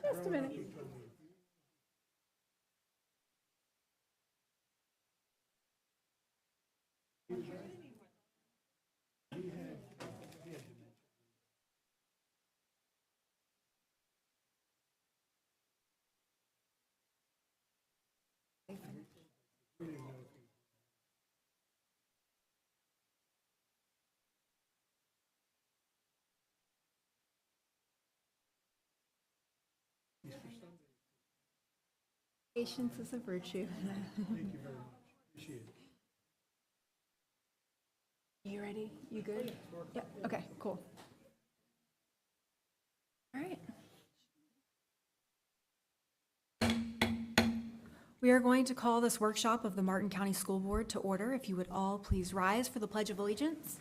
Just a minute. Patience is a virtue. Thank you very much. Appreciate it. You ready? You good? Yeah, okay, cool. All right. We are going to call this workshop of the Martin County School Board to order. If you would all please rise for the Pledge of Allegiance.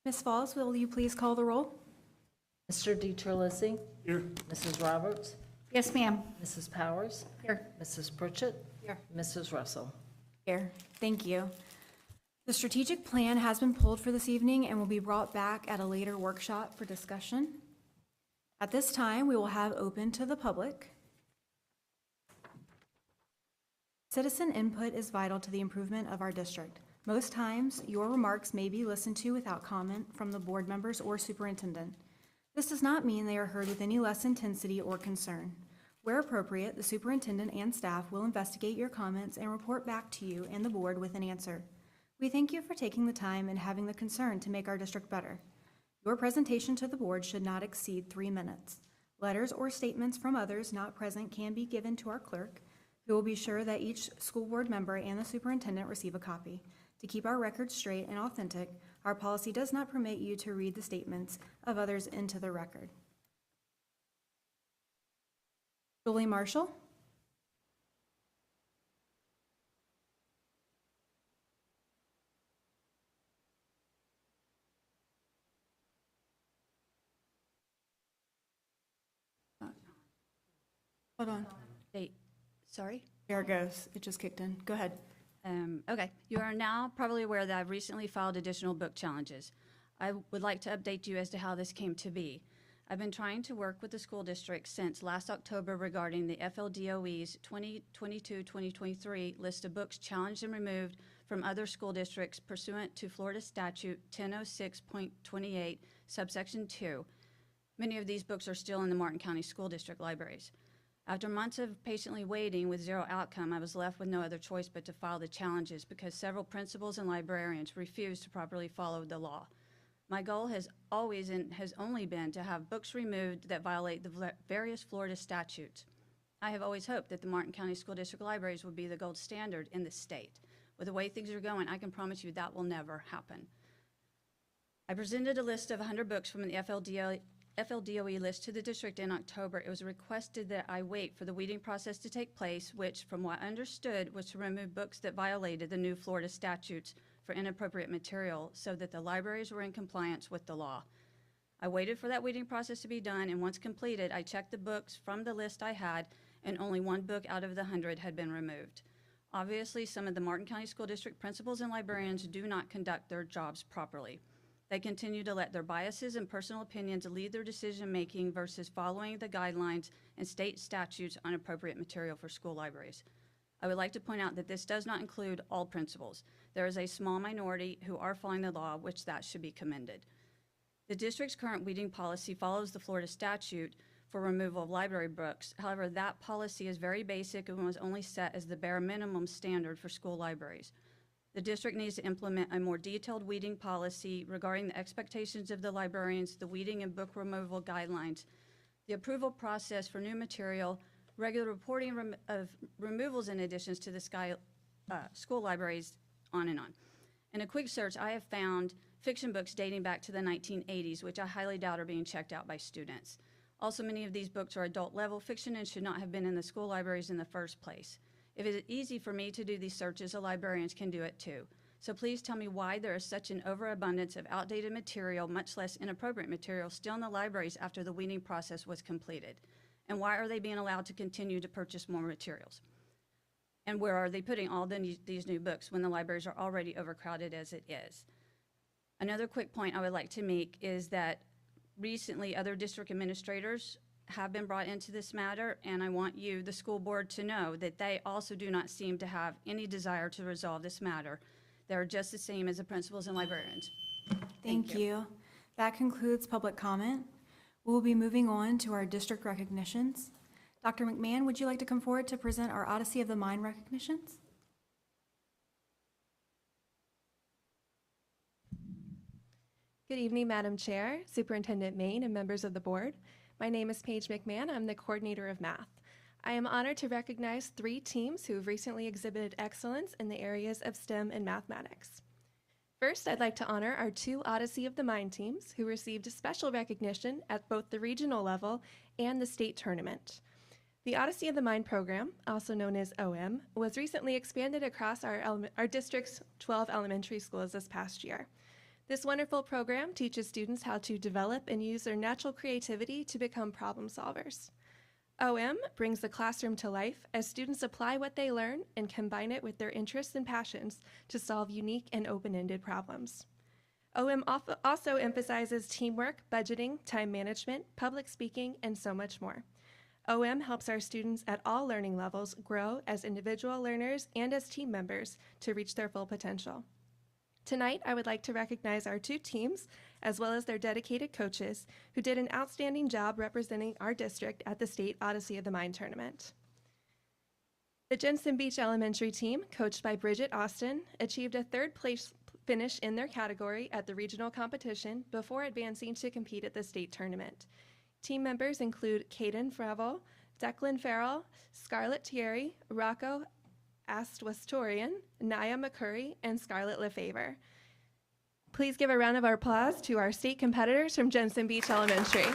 Ms. Falls, will you please call the roll? Mr. DiTerlizzi? Here. Mrs. Roberts? Yes, ma'am. Mrs. Powers? Here. Mrs. Pritchett? Here. Mrs. Russell? Here, thank you. The strategic plan has been pulled for this evening and will be brought back at a later workshop for discussion. At this time, we will have open to the public. Citizen input is vital to the improvement of our district. Most times, your remarks may be listened to without comment from the board members or superintendent. This does not mean they are heard with any less intensity or concern. Where appropriate, the superintendent and staff will investigate your comments and report back to you and the board with an answer. We thank you for taking the time and having the concern to make our district better. Your presentation to the board should not exceed 3 minutes. Letters or statements from others not present can be given to our clerk, who will be sure that each school board member and the superintendent receive a copy. To keep our records straight and authentic, our policy does not permit you to read the statements of others into the record. Julie Marshall. Hold on. Hey, sorry. There it goes. It just kicked in. Go ahead. Okay, you are now probably aware that I've recently filed additional book challenges. I would like to update you as to how this came to be. I've been trying to work with the school district since last October regarding the FLDOE's 2022-2023 list of books challenged and removed from other school districts pursuant to Florida Statute 1006.28, subsection 2. Many of these books are still in the Martin County School District libraries. After months of patiently waiting with zero outcome, I was left with no other choice but to file the challenges because several principals and librarians refused to properly follow the law. My goal has always and has only been to have books removed that violate the various Florida statutes. I have always hoped that the Martin County School District libraries would be the gold standard in the state. With the way things are going, I can promise you that will never happen. I presented a list of 100 books from the FLDOE list to the district in October. It was requested that I wait for the weeding process to take place, which, from what I understood, was to remove books that violated the new Florida statutes for inappropriate material so that the libraries were in compliance with the law. I waited for that weeding process to be done, and once completed, I checked the books from the list I had, and only one book out of the 100 had been removed. Obviously, some of the Martin County School District principals and librarians do not conduct their jobs properly. They continue to let their biases and personal opinions lead their decision-making versus following the guidelines and state statutes on appropriate material for school libraries. I would like to point out that this does not include all principals. There is a small minority who are following the law, which that should be commended. The district's current weeding policy follows the Florida statute for removal of library books. However, that policy is very basic and was only set as the bare minimum standard for school libraries. The district needs to implement a more detailed weeding policy regarding the expectations of the librarians, the weeding and book removal guidelines, the approval process for new material, regular reporting of removals and additions to the school libraries, on and on. In a quick search, I have found fiction books dating back to the 1980s, which I highly doubt are being checked out by students. Also, many of these books are adult-level fiction and should not have been in the school libraries in the first place. If it is easy for me to do these searches, the librarians can do it too. So please tell me why there is such an overabundance of outdated material, much less inappropriate material, still in the libraries after the weeding process was completed? And why are they being allowed to continue to purchase more materials? And where are they putting all these new books when the libraries are already overcrowded as it is? Another quick point I would like to make is that recently other district administrators have been brought into this matter, and I want you, the school board, to know that they also do not seem to have any desire to resolve this matter. They're just the same as the principals and librarians. Thank you. That concludes public comment. We'll be moving on to our district recognitions. Dr. McMahon, would you like to come forward to present our Odyssey of the Mind recognitions? Good evening, Madam Chair, Superintendent Main, and members of the board. My name is Paige McMahon. I'm the coordinator of math. I am honored to recognize 3 teams who have recently exhibited excellence in the areas of STEM and mathematics. First, I'd like to honor our 2 Odyssey of the Mind teams who received special recognition at both the regional level and the state tournament. The Odyssey of the Mind program, also known as OM, was recently expanded across our district's 12 elementary schools this past year. This wonderful program teaches students how to develop and use their natural creativity to become problem solvers. OM brings the classroom to life as students apply what they learn and combine it with their interests and passions to solve unique and open-ended problems. OM also emphasizes teamwork, budgeting, time management, public speaking, and so much more. OM helps our students at all learning levels grow as individual learners and as team members to reach their full potential. Tonight, I would like to recognize our 2 teams, as well as their dedicated coaches, who did an outstanding job representing our district at the State Odyssey of the Mind tournament. The Jensen Beach Elementary team, coached by Bridget Austin, achieved a 3rd place finish in their category at the regional competition before advancing to compete at the state tournament. Team members include Caden Fravel, Declan Farrell, Scarlett Thierry, Rocco Astwastorian, Naya McCurry, and Scarlett Lefevre. Please give a round of applause to our state competitors from Jensen Beach Elementary.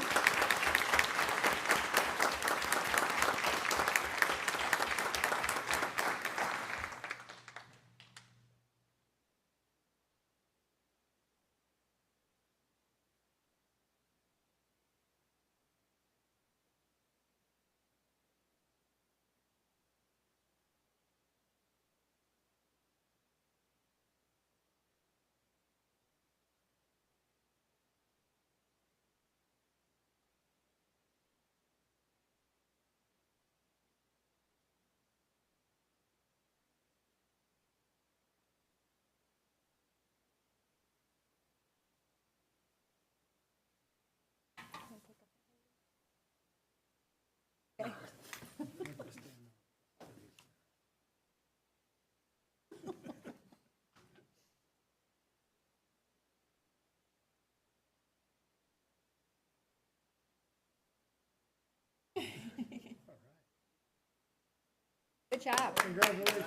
Good job. Congratulations.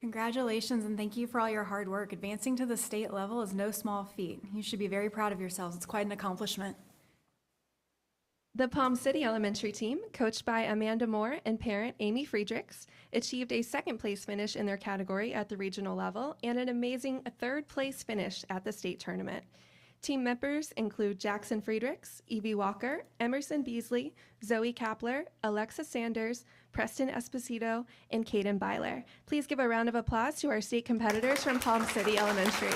Congratulations and thank you for all your hard work. Advancing to the state level is no small feat. You should be very proud of yourselves. It's quite an accomplishment. The Palm City Elementary team, coached by Amanda Moore and parent Amy Friedrichs, achieved a 2nd place finish in their category at the regional level and an amazing 3rd place finish at the state tournament. Team members include Jackson Friedrichs, Evie Walker, Emerson Beasley, Zoe Kapler, Alexa Sanders, Preston Esposito, and Caden Byler. Please give a round of applause to our state competitors from Palm City Elementary.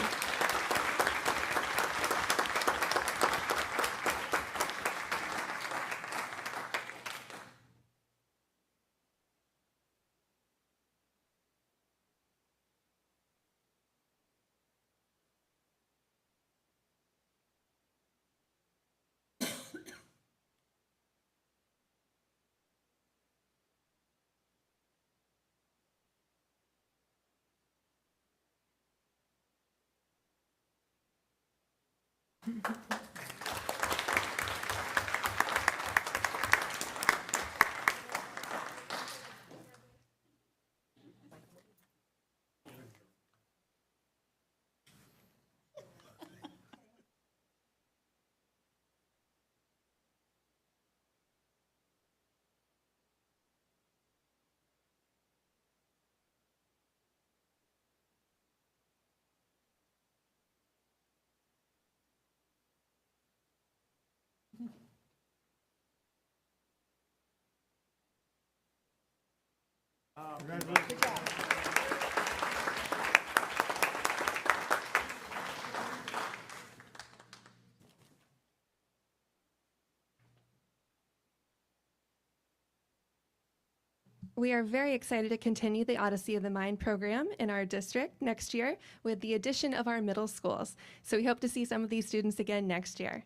We are very excited to continue the Odyssey of the Mind program in our district next year with the addition of our middle schools. So we hope to see some of these students again next year.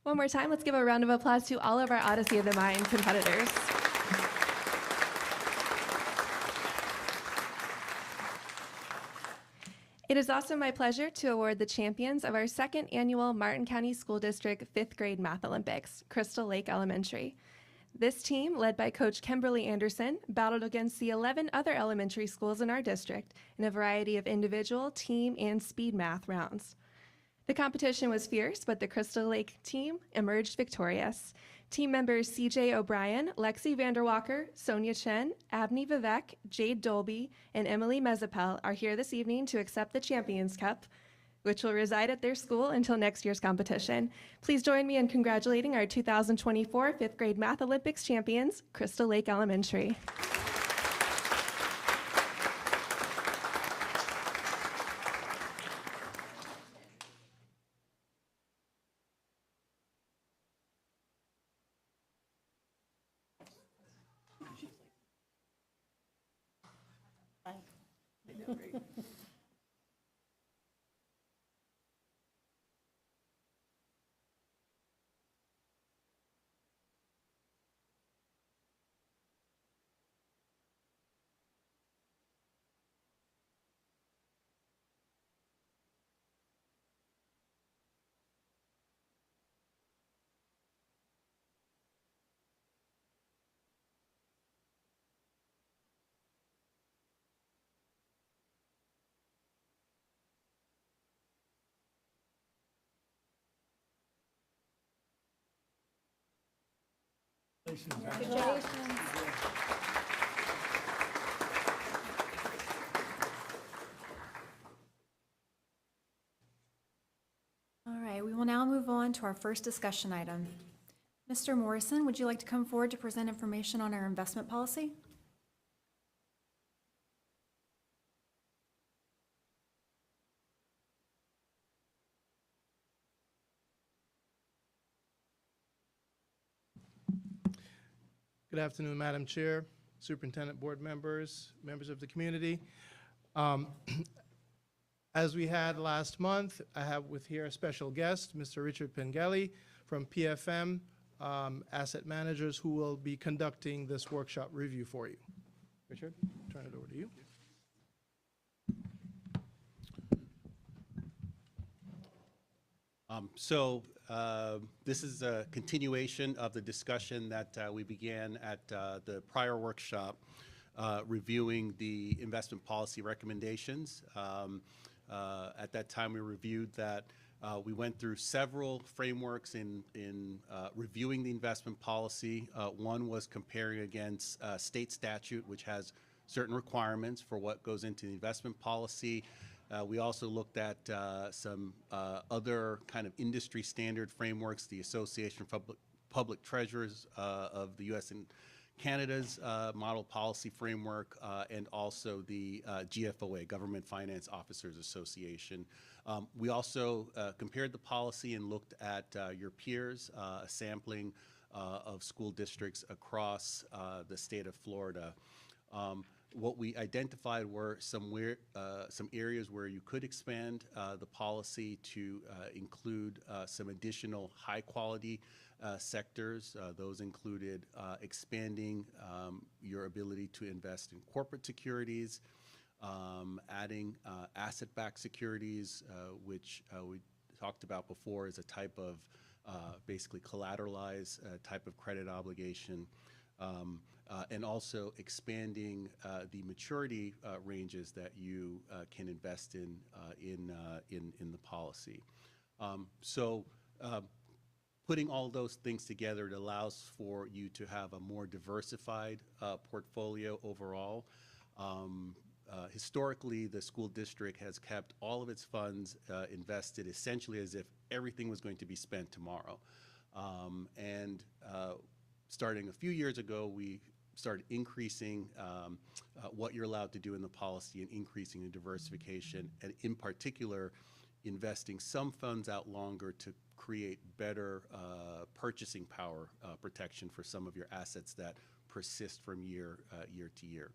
One more time, let's give a round of applause to all of our Odyssey of the Mind competitors. It is also my pleasure to award the champions of our second annual Martin County School District 5th grade Math Olympics, Crystal Lake Elementary. This team, led by Coach Kimberly Anderson, battled against the 11 other elementary schools in our district in a variety of individual, team, and speed math rounds. The competition was fierce, but the Crystal Lake team emerged victorious. Team members CJ O'Brien, Lexi Vanderwalker, Sonia Chen, Abney Vivek, Jade Dolby, and Emily Mezapel are here this evening to accept the Champions Cup, which will reside at their school until next year's competition. Please join me in congratulating our 2024 5th grade Math Olympics champions, Crystal Lake Elementary. All right, we will now move on to our first discussion item. Mr. Morrison, would you like to come forward to present information on our investment policy? Good afternoon, Madam Chair, Superintendent, Board members, members of the community. As we had last month, I have with here a special guest, Mr. Richard Pengelly from PFM Asset Managers, who will be conducting this workshop review for you. Richard, turn it over to you. This is a continuation of the discussion that we began at the prior workshop reviewing the investment policy recommendations. At that time, we reviewed that we went through several frameworks in reviewing the investment policy. One was comparing against state statute, which has certain requirements for what goes into the investment policy. We also looked at some other kind of industry standard frameworks, the Association of Public Treasurers of the U.S. and Canada's model policy framework, and also the GFOA, Government Finance Officers Association. We also compared the policy and looked at your peers, a sampling of school districts across the state of Florida. What we identified were some areas where you could expand the policy to include some additional high-quality sectors. Those included expanding your ability to invest in corporate securities, adding asset-backed securities, which we talked about before as a type of basically collateralized type of credit obligation. And also expanding the maturity ranges that you can invest in the policy. Putting all those things together, it allows for you to have a more diversified portfolio overall. Historically, the school district has kept all of its funds invested essentially as if everything was going to be spent tomorrow. Starting a few years ago, we started increasing what you're allowed to do in the policy and increasing the diversification, and in particular, investing some funds out longer to create better purchasing power protection for some of your assets that persist from year to year.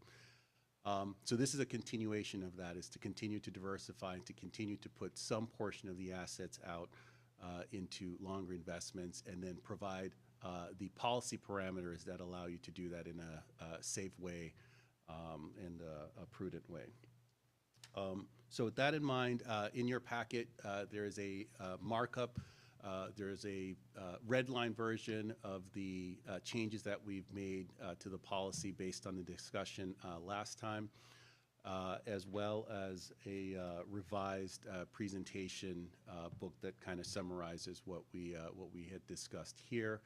So this is a continuation of that, is to continue to diversify and to continue to put some portion of the assets out into longer investments, and then provide the policy parameters that allow you to do that in a safe way and a prudent way. So with that in mind, in your packet, there is a markup. There is a red line version of the changes that we've made to the policy based on the discussion last time, as well as a revised presentation book that kind of summarizes what we had discussed here.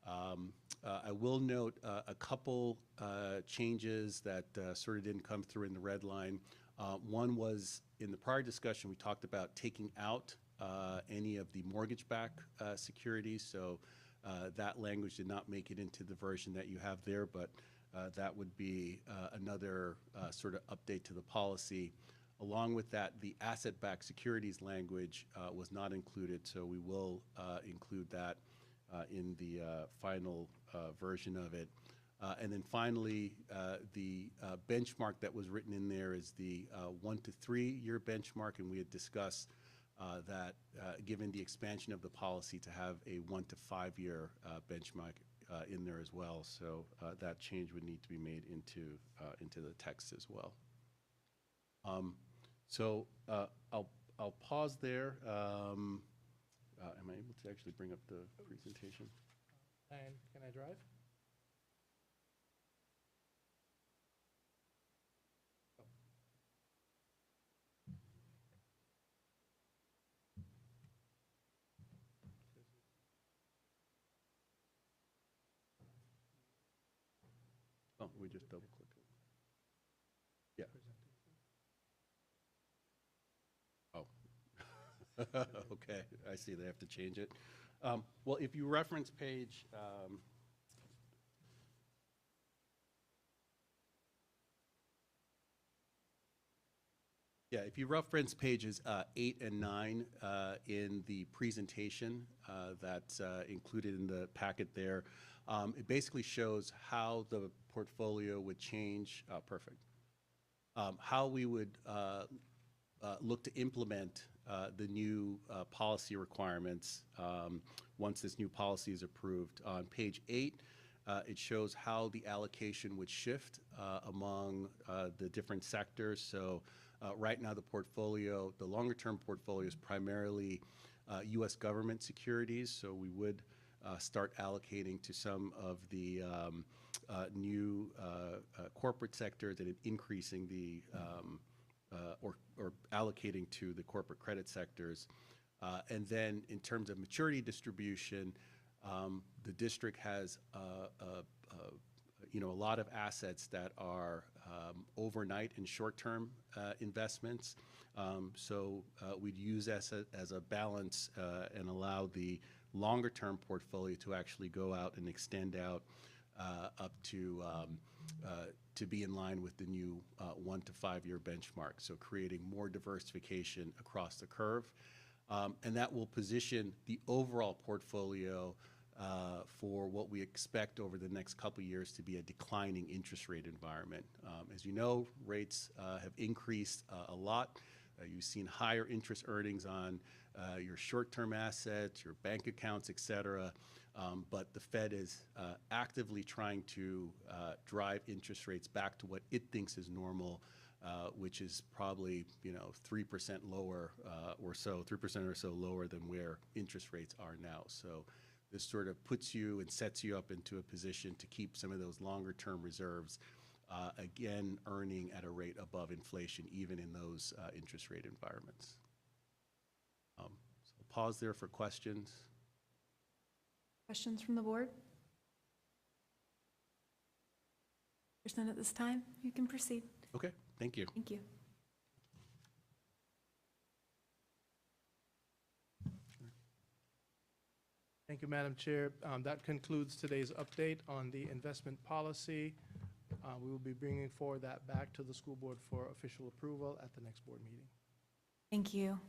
I will note a couple changes that sort of didn't come through in the red line. One was, in the prior discussion, we talked about taking out any of the mortgage-backed securities, so that language did not make it into the version that you have there, but that would be another sort of update to the policy. Along with that, the asset-backed securities language was not included, so we will include that in the final version of it. And then finally, the benchmark that was written in there is the 1 to 3 year benchmark, and we had discussed that given the expansion of the policy to have a 1 to 5 year benchmark in there as well. So that change would need to be made into the text as well. So I'll pause there. Am I able to actually bring up the presentation? And can I drive? Oh, we just double click it. Yeah. Oh. Okay, I see they have to change it. Well, if you reference page, if you reference pages 8 and 9 in the presentation that's included in the packet there, it basically shows how the portfolio would change, how we would look to implement the new policy requirements once this new policy is approved. On page 8, it shows how the allocation would shift among the different sectors. So right now, the portfolio, the longer-term portfolio is primarily U.S. government securities, so we would start allocating to some of the new corporate sectors and increasing the or allocating to the corporate credit sectors. And then in terms of maturity distribution, the district has a lot of assets that are overnight and short-term investments. So we'd use as a balance and allow the longer-term portfolio to actually go out and extend out up to be in line with the new 1 to 5 year benchmark, so creating more diversification across the curve. And that will position the overall portfolio for what we expect over the next couple of years to be a declining interest rate environment. As you know, rates have increased a lot. You've seen higher interest earnings on your short-term assets, your bank accounts, et cetera. But the Fed is actively trying to drive interest rates back to what it thinks is normal, which is probably 3% lower or so, 3% or so lower than where interest rates are now. So this sort of puts you and sets you up into a position to keep some of those longer-term reserves, again, earning at a rate above inflation, even in those interest rate environments. So I'll pause there for questions. Questions from the board? There's none at this time. You can proceed. Okay, thank you. Thank you. Thank you, Madam Chair. That concludes today's update on the investment policy. We will be bringing forward that back to the school board for official approval at the next board meeting. Thank you.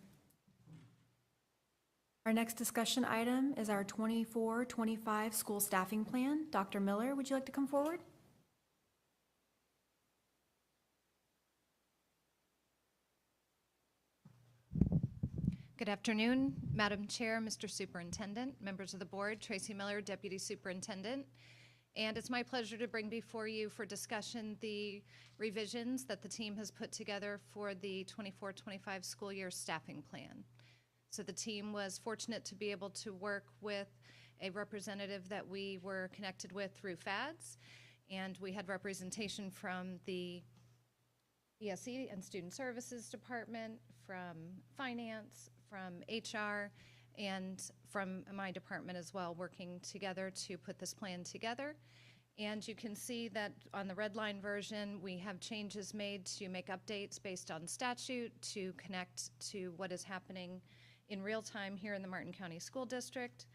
Our next discussion item is our 24-25 school staffing plan. Dr. Miller, would you like to come forward? Good afternoon, Madam Chair, Mr. Superintendent, members of the board, Tracy Miller, Deputy Superintendent. And it's my pleasure to bring before you for discussion the revisions that the team has put together for the 24-25 school year staffing plan. So the team was fortunate to be able to work with a representative that we were connected with through FADS, and we had representation from the ESE and Student Services Department, from Finance, from HR, and from my department as well, working together to put this plan together. And you can see that on the red line version, we have changes made to make updates based on statute to connect to what is happening in real time here in the Martin County School District.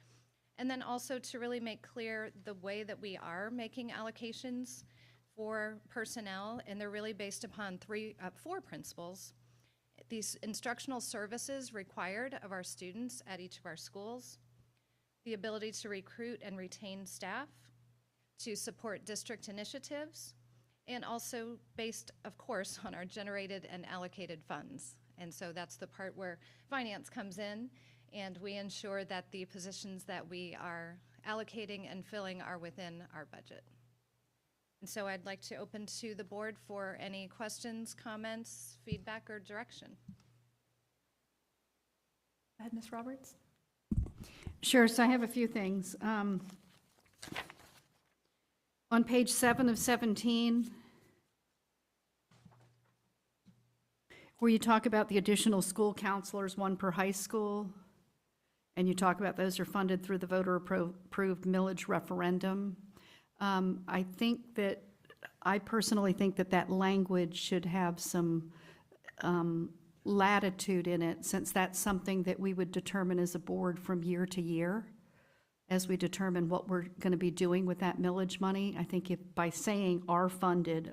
And then also to really make clear the way that we are making allocations for personnel, and they're really based upon four principles. These instructional services required of our students at each of our schools, the ability to recruit and retain staff, to support district initiatives, and also based, of course, on our generated and allocated funds. And so that's the part where finance comes in, and we ensure that the positions that we are allocating and filling are within our budget. And so I'd like to open to the board for any questions, comments, feedback, or direction. Go ahead, Ms. Roberts. Sure, so I have a few things. On page 7 of 17, where you talk about the additional school counselors, 1 per high school, and you talk about those are funded through the voter-approved millage referendum. I personally think that that language should have some latitude in it, since that's something that we would determine as a board from year to year as we determine what we're going to be doing with that millage money. I think if by saying are funded,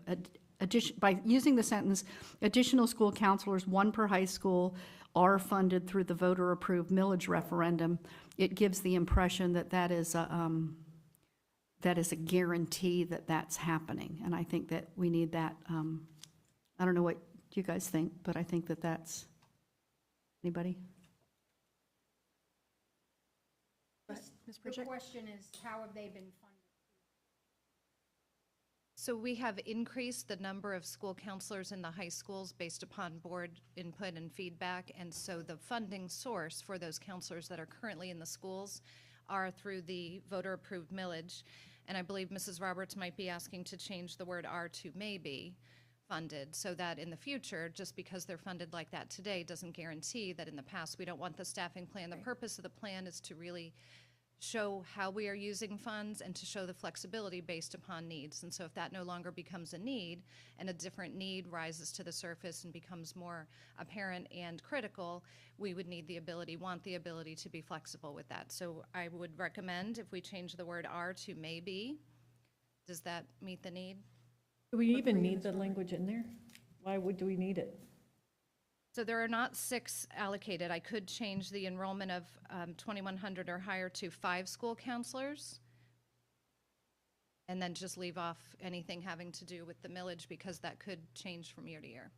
by using the sentence, additional school counselors, 1 per high school, are funded through the voter-approved millage referendum, it gives the impression that that is a guarantee that that's happening. And I think that we need that. I don't know what you guys think, but I think that that's, anybody? Ms. The Pritchett? question is, how have they been funded? So we have increased the number of school counselors in the high schools based upon board input and feedback. And so the funding source for those counselors that are currently in the schools are through the voter-approved millage. And I believe Mrs. Roberts might be asking to change the word "are" to "may be" funded, so that in the future, just because they're funded like that today doesn't guarantee that in the past we don't want the staffing plan. The purpose of the plan is to really show how we are using funds and to show the flexibility based upon needs. And so if that no longer becomes a need and a different need rises to the surface and becomes more apparent and critical, we would need the ability, want the ability to be flexible with that. So I would recommend if we change the word "are" to "may be." Does that meet the need? Do we even need the language in there? Why do we need it? So there are not 6 allocated. I could change the enrollment of 2,100 or higher to 5 school counselors, and then just leave off anything having to do with the millage, because that could change from year to year.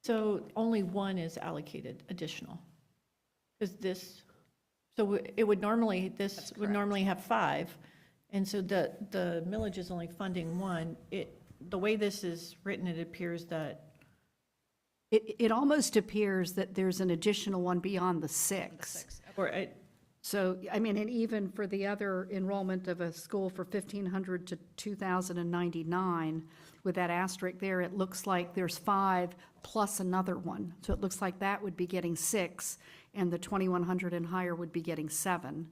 So only 1 is allocated additional? Because it would normally, this would normally have 5, and so the millage is only funding 1. The way this is written, it appears that It almost appears that there's an additional one beyond the 6. or So, I mean, and even for the other enrollment of a school for 1,500 to 2,099, with that asterisk there, it looks like there's 5 plus another one. So it looks like that would be getting 6, and the 2,100 and higher would be getting 7.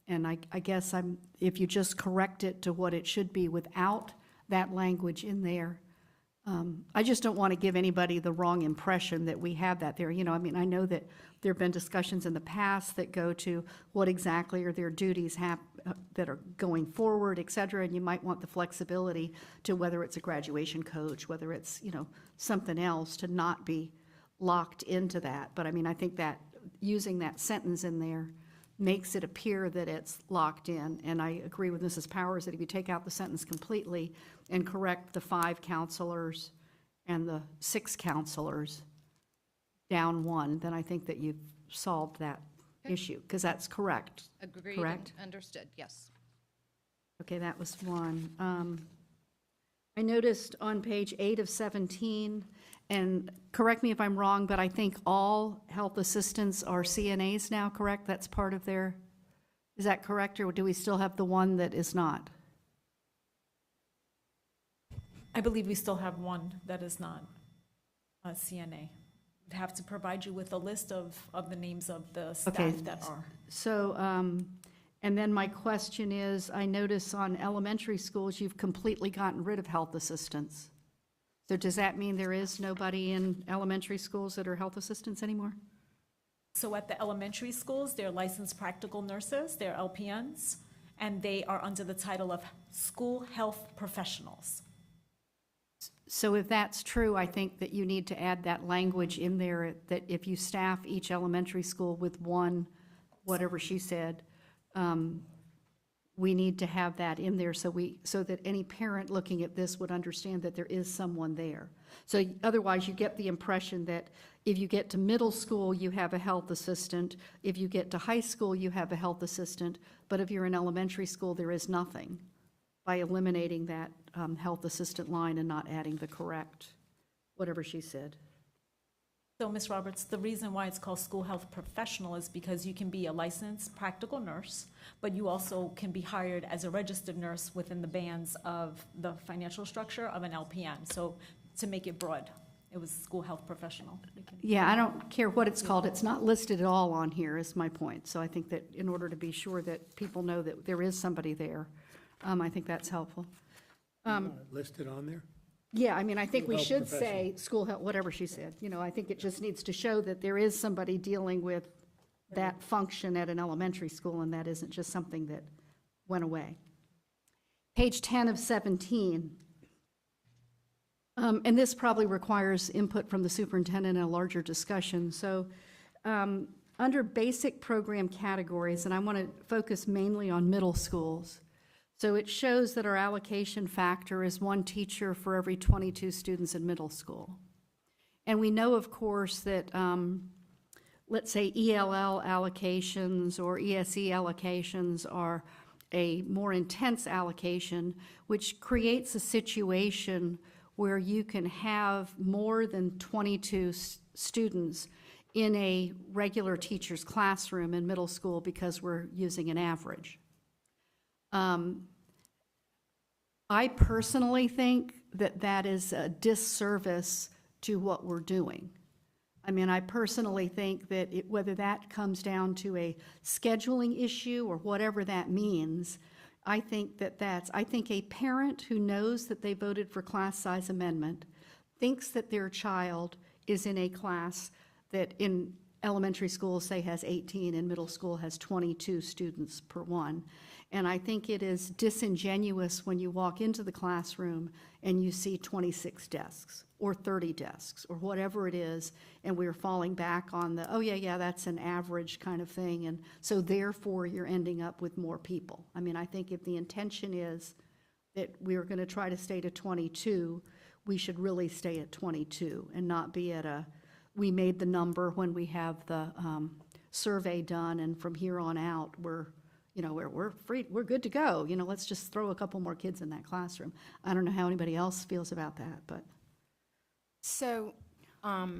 And I guess if you just correct it to what it should be without that language in there, I just don't want to give anybody the wrong impression that we have that there. You know, I mean, I know that there have been discussions in the past that go to what exactly are their duties that are going forward, et cetera, and you might want the flexibility to whether it's a graduation coach, whether it's, you know, something else, to not be locked into that. But I mean, I think that using that sentence in there makes it appear that it's locked in. And I agree with Mrs. Powers that if you take out the sentence completely and correct the 5 counselors and the 6 counselors down 1, then I think that you've solved that issue, because that's correct. Agreed. Correct? And understood, yes. Okay, that was 1. I noticed on page 8 of 17, and correct me if I'm wrong, but I think all health assistants are CNAs now, correct? That's part of their, is that correct, or do we still have the one that is not? I believe we still have one that is not a CNA. We'd have to provide you with a list of the names of the Okay. staff that are. So, and then my question is, I notice on elementary schools, you've completely gotten rid of health assistants. So does that mean there is nobody in elementary schools that are health assistants anymore? So at the elementary schools, they're licensed practical nurses, they're LPNs, and they are under the title of school health professionals. So if that's true, I think that you need to add that language in there, that if you staff each elementary school with one, whatever she said, we need to have that in there so that any parent looking at this would understand that there is someone there. So otherwise, you get the impression that if you get to middle school, you have a health assistant. If you get to high school, you have a health assistant. But if you're in elementary school, there is nothing, by eliminating that health assistant line and not adding the correct, whatever she said. So, Ms. Roberts, the reason why it's called school health professional is because you can be a licensed practical nurse, but you also can be hired as a registered nurse within the bands of the financial structure of an LPN. So to make it broad, it was school health professional. Yeah, I don't care what it's called. It's not listed at all on here, is my point. So I think that in order to be sure that people know that there is somebody there, I think that's helpful. Listed on there? Yeah, I mean, I think we School should health say school health, whatever she said. You know, I think it just needs to show that there is somebody dealing with that function at an elementary school, and that isn't just something that went away. Page 10 of 17. And this probably requires input from the superintendent and a larger discussion. So under basic program categories, and I want to focus mainly on middle schools. So it shows that our allocation factor is 1 teacher for every 22 students in middle school. And we know, of course, that, let's say, ELL allocations or ESE allocations are a more intense allocation, which creates a situation where you can have more than 22 students in a regular teacher's classroom in middle school because we're using an average. I personally think that that is a disservice to what we're doing. I mean, I personally think that whether that comes down to a scheduling issue or whatever that means, I think I think a parent who knows that they voted for class size amendment thinks that their child is in a class that in elementary school, say, has 18, and middle school has 22 students per one. And I think it is disingenuous when you walk into the classroom and you see 26 desks or 30 desks or whatever it is, and we're falling back on the, oh, yeah, that's an average kind of thing, and so therefore you're ending up with more people. I mean, I think if the intention is that we're going to try to stay to 22, we should really stay at 22 and not be at we made the number when we have the survey done, and from here on out, we're free, we're good to go. Let's just throw a couple more kids in that classroom. I don't know how anybody else feels about that, but. So I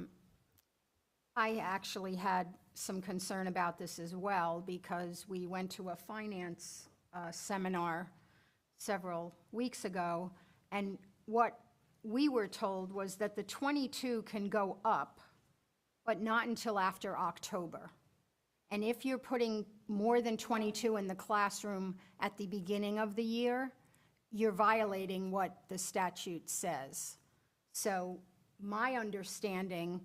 actually had some concern about this as well, because we went to a finance seminar several weeks ago, and what we were told was that the 22 can go up, but not until after October. And if you're putting more than 22 in the classroom at the beginning of the year, you're violating what the statute says. So my understanding,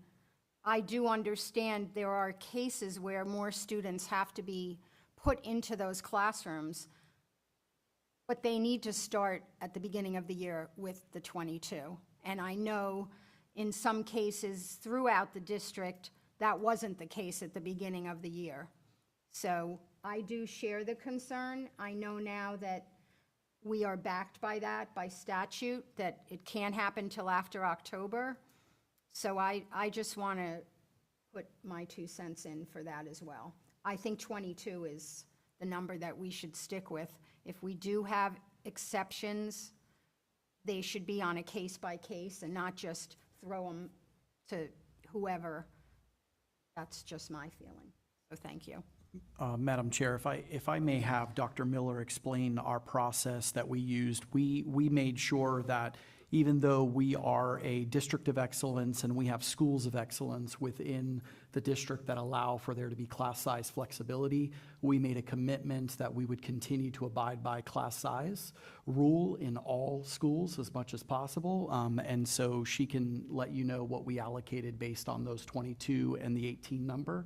I do understand there are cases where more students have to be put into those classrooms, but they need to start at the beginning of the year with the 22. And I know in some cases throughout the district, that wasn't the case at the beginning of the year. So I do share the concern. I know now that we are backed by that, by statute, that it can't happen till after October. So I just want to put my 2 cents in for that as well. I think 22 is the number that we should stick with. If we do have exceptions, they should be on a case-by-case and not just throw them to whoever. That's just my feeling. So thank you. Madam Chair, if I may have Dr. Miller explain our process that we used. We made sure that even though we are a district of excellence and we have schools of excellence within the district that allow for there to be class size flexibility, we made a commitment that we would continue to abide by class size rule in all schools as much as possible. And so she can let you know what we allocated based on those 22 and the 18 number.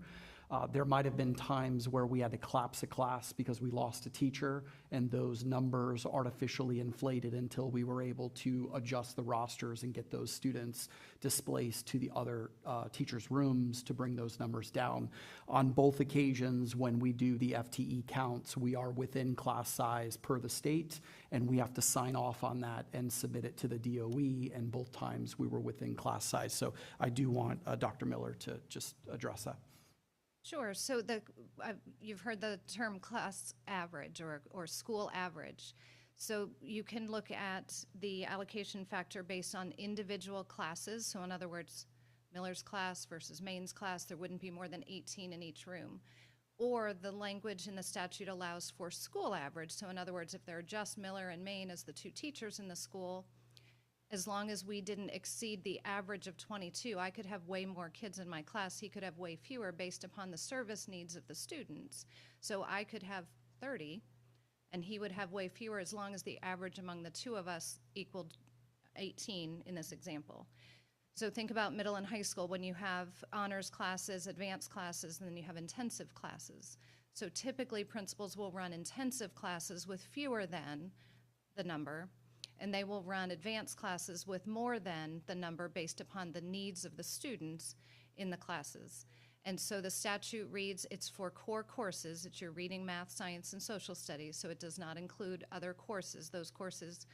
There might have been times where we had to collapse a class because we lost a teacher, and those numbers artificially inflated until we were able to adjust the rosters and get those students displaced to the other teachers' rooms to bring those numbers down. On both occasions, when we do the FTE counts, we are within class size per the state, and we have to sign off on that and submit it to the DOE, and both times we were within class size. So I do want Dr. Miller to just address that. Sure. So you've heard the term class average or school average. So you can look at the allocation factor based on individual classes. So in other words, Miller's class versus Maine's class, there wouldn't be more than 18 in each room. Or the language in the statute allows for school average. So in other words, if there are just Miller and Maine as the 2 teachers in the school, as long as we didn't exceed the average of 22, I could have way more kids in my class. He could have way fewer based upon the service needs of the students. So I could have 30, and he would have way fewer as long as the average among the 2 of us equaled 18 in this example. So think about middle and high school when you have honors classes, advanced classes, and then you have intensive classes. So typically principals will run intensive classes with fewer than the number, and they will run advanced classes with more than the number based upon the needs of the students in the classes. And so the statute reads it's for core courses. It's your reading, math, science, and social studies, so it does not include other courses. Those courses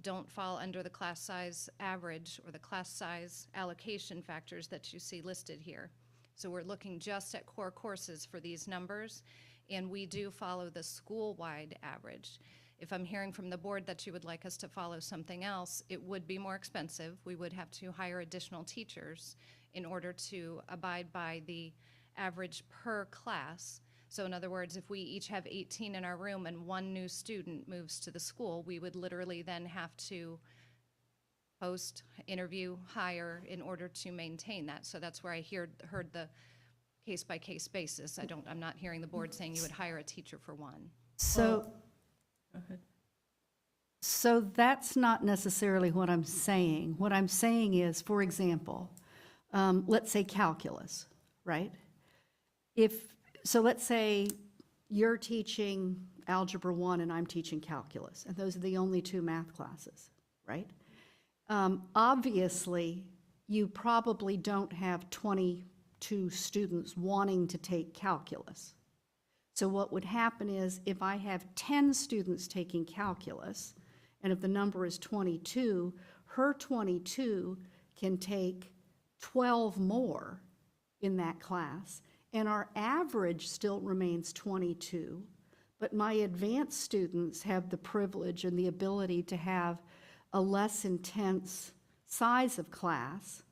don't fall under the class size average or the class size allocation factors that you see listed here. So we're looking just at core courses for these numbers, and we do follow the school-wide average. If I'm hearing from the board that you would like us to follow something else, it would be more expensive. We would have to hire additional teachers in order to abide by the average per class. So in other words, if we each have 18 in our room and 1 new student moves to the school, we would literally then have to post, interview, hire in order to maintain that. So that's where I heard the case-by-case basis. I'm not hearing the board saying you would hire a teacher for 1. So, Go ahead. so that's not necessarily what I'm saying. What I'm saying is, for example, let's say calculus, right? So let's say you're teaching Algebra 1 and I'm teaching calculus, and those are the only 2 math classes, right? Obviously, you probably don't have 22 students wanting to take calculus. So what would happen is if I have 10 students taking calculus, and if the number is 22, her 22 can take 12 more in that class, and our average still remains 22, but my advanced students have the privilege and the ability to have a less intense size of class,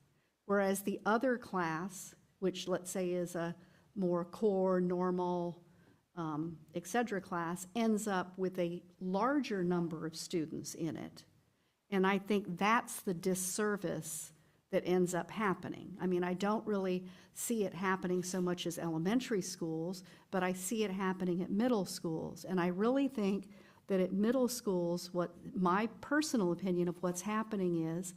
whereas the other class, which let's say is a more core, normal, et cetera class, ends up with a larger number of students in it. And I think that's the disservice that ends up happening. I mean, I don't really see it happening so much as elementary schools, but I see it happening at middle schools. And I really think that at middle schools, what my personal opinion of what's happening is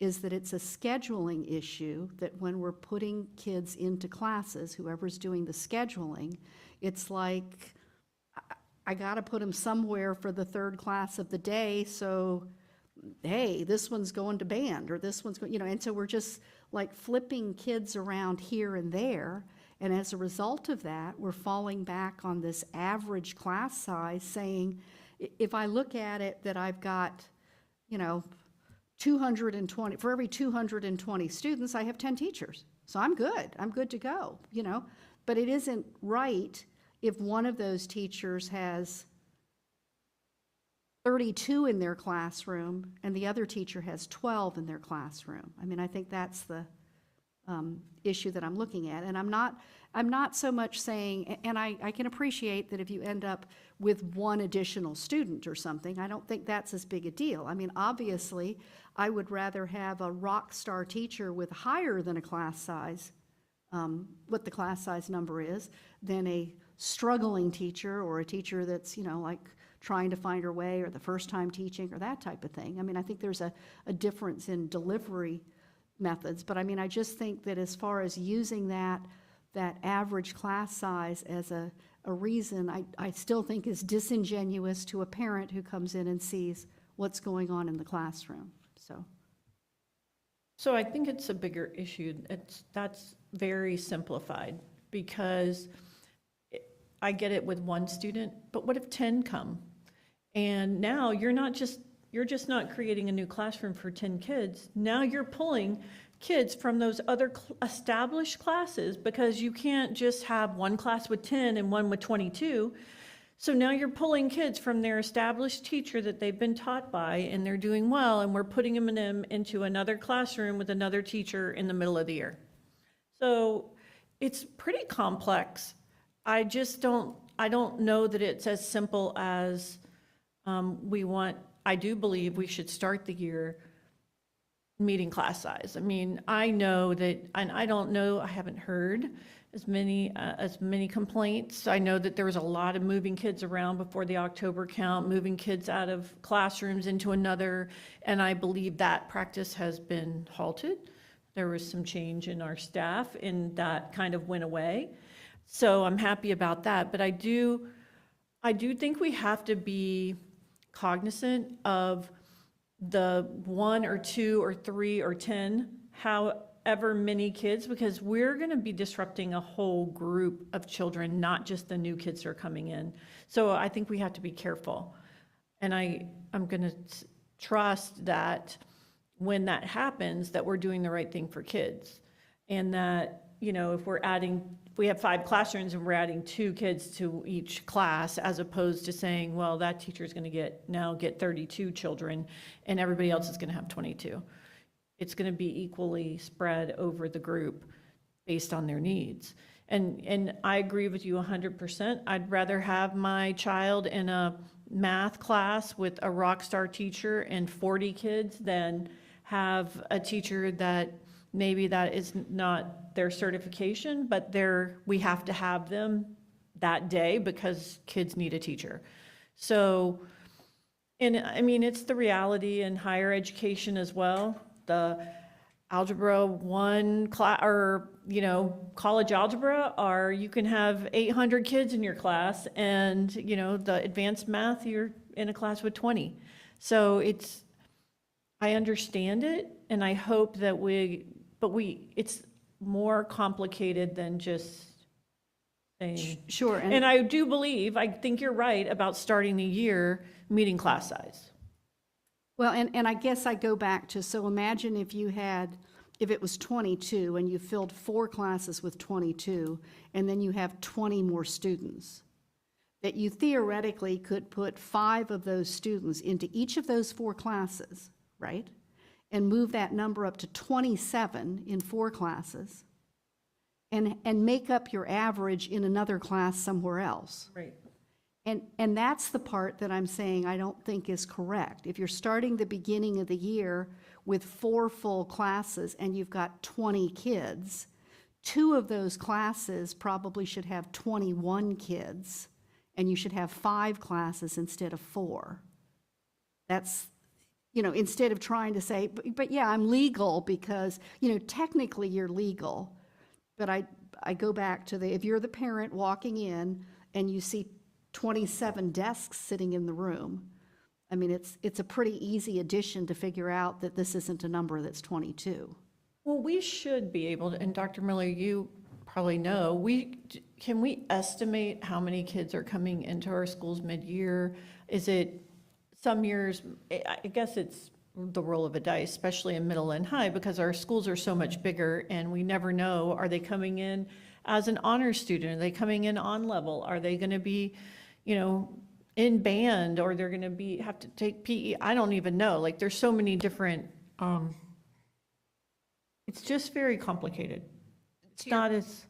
is that it's a scheduling issue, that when we're putting kids into classes, whoever's doing the scheduling, it's like, I got to put them somewhere for the third class of the day, so, hey, this one's going to band, or this one's going, and so we're just like flipping kids around here and there, and as a result of that, we're falling back on this average class size, saying, if I look at it that I've got, 220, for every 220 students, I have 10 teachers, so I'm good to go, but it isn't right if one of those teachers has 32 in their classroom and the other teacher has 12 in their classroom. I mean, I think that's the issue that I'm looking at. And I'm not so much saying, and I can appreciate that if you end up with one additional student or something, I don't think that's as big a deal. I mean, obviously, I would rather have a rock star teacher with higher than a class size, what the class size number is, than a struggling teacher or a teacher that's, like trying to find her way, or the first time teaching, or that type of thing. I mean, I think there's a difference in delivery methods, but I mean, I just think that as far as using that average class size as a reason, I still think is disingenuous to a parent who comes in and sees what's going on in the classroom, so. So I think it's a bigger issue. That's very simplified, because I get it with one student, but what if 10 come? And now you're just not creating a new classroom for 10 kids. Now you're pulling kids from those other established classes, because you can't just have one class with 10 and one with 22. So now you're pulling kids from their established teacher that they've been taught by, and they're doing well, and we're putting them into another classroom with another teacher in the middle of the year. So it's pretty complex. I don't know that it's as simple as I do believe we should start the year meeting class size. I mean, I know that, and I don't know, I haven't heard as many complaints. I know that there was a lot of moving kids around before the October count, moving kids out of classrooms into another, and I believe that practice has been halted. There was some change in our staff, and that kind of went away. So I'm happy about that, but I do think we have to be cognizant of the 1 or 2 or 3 or 10, however many kids, because we're going to be disrupting a whole group of children, not just the new kids that are coming in. So I think we have to be careful. And I'm going to trust that when that happens, that we're doing the right thing for kids. And that, if we have 5 classrooms and we're adding 2 kids to each class, as opposed to saying, well, that teacher's going to get 32 children and everybody else is going to have 22. It's going to be equally spread over the group based on their needs. And I agree with you 100%. I'd rather have my child in a math class with a rock star teacher and 40 kids than have a teacher that maybe that is not their certification, but we have to have them that day because kids need a teacher. So, and I mean, it's the reality in higher education as well. The Algebra 1 class, or, college algebra, you can have 800 kids in your class, and, the advanced math, you're in a class with 20. So I understand it, and I hope that it's more complicated than just saying. Sure. And I think you're right about starting the year meeting class size. Well, and I guess I go back to, so imagine if it was 22 and you filled 4 classes with 22, and then you have 20 more students, that you theoretically could put 5 of those students into each of those 4 classes, right? And move that number up to 27 in 4 classes, and make up your average in another class somewhere else. Right. And that's the part that I'm saying I don't think is correct. If you're starting the beginning of the year with 4 full classes and you've got 20 kids, 2 of those classes probably should have 21 kids, and you should have 5 classes instead of 4. instead of trying to say, but yeah, I'm legal because, technically you're legal. But I go back to if you're the parent walking in and you see 27 desks sitting in the room, I mean, it's a pretty easy addition to figure out that this isn't a number that's 22. Well, we should be able to, and Dr. Miller, you probably know, can we estimate how many kids are coming into our schools mid-year? Is it some years, I guess it's the roll of a dice, especially in middle and high, because our schools are so much bigger and we never know, are they coming in as an honor student? Are they coming in on level? Are they going to be, in band, or they're going to have to take PE? I don't even know. Like, there's so many different, it's just very complicated. It's not as,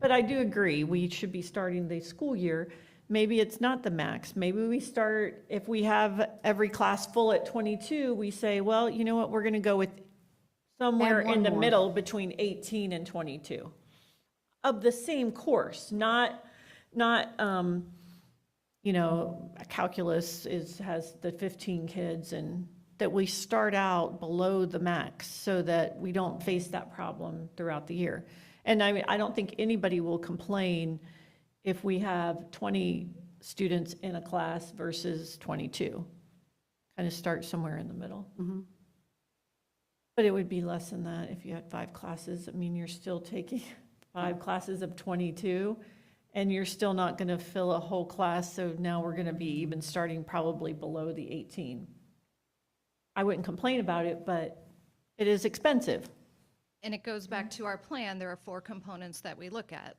but I do agree, we should be starting the school year. Maybe it's not the max. Maybe we start, if we have every class full at 22, we say, well, you know what, we're going to go with somewhere Add one in the more. middle between 18 and 22 of the same course, not calculus has the 15 kids, and that we start out below the max so that we don't face that problem throughout the year. And I mean, I don't think anybody will complain if we have 20 students in a class versus 22. Kind of start somewhere in the middle. Mhm. But it would be less than that if you had 5 classes. I mean, you're still taking 5 classes of 22, and you're still not going to fill a whole class, so now we're going to be even starting probably below the 18. I wouldn't complain about it, but it is expensive. And it goes back to our plan. There are 4 components that we look at.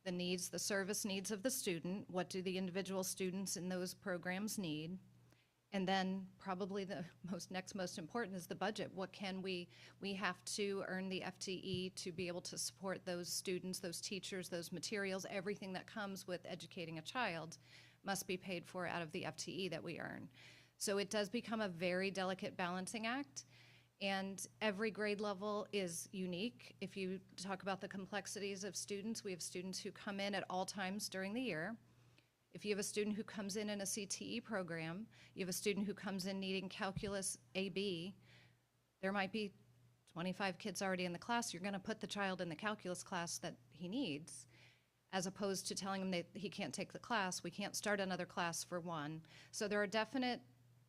The needs, the service needs of the student. What do the individual students in those programs need? And then probably the next most important is the budget. What can we have to earn the FTE to be able to support those students, those teachers, those materials, everything that comes with educating a child must be paid for out of the FTE that we earn. So it does become a very delicate balancing act, and every grade level is unique. If you talk about the complexities of students, we have students who come in at all times during the year. If you have a student who comes in a CTE program, you have a student who comes in needing calculus AB, there might be 25 kids already in the class. You're going to put the child in the calculus class that he needs, as opposed to telling him that he can't take the class. We can't start another class for one. So there are definite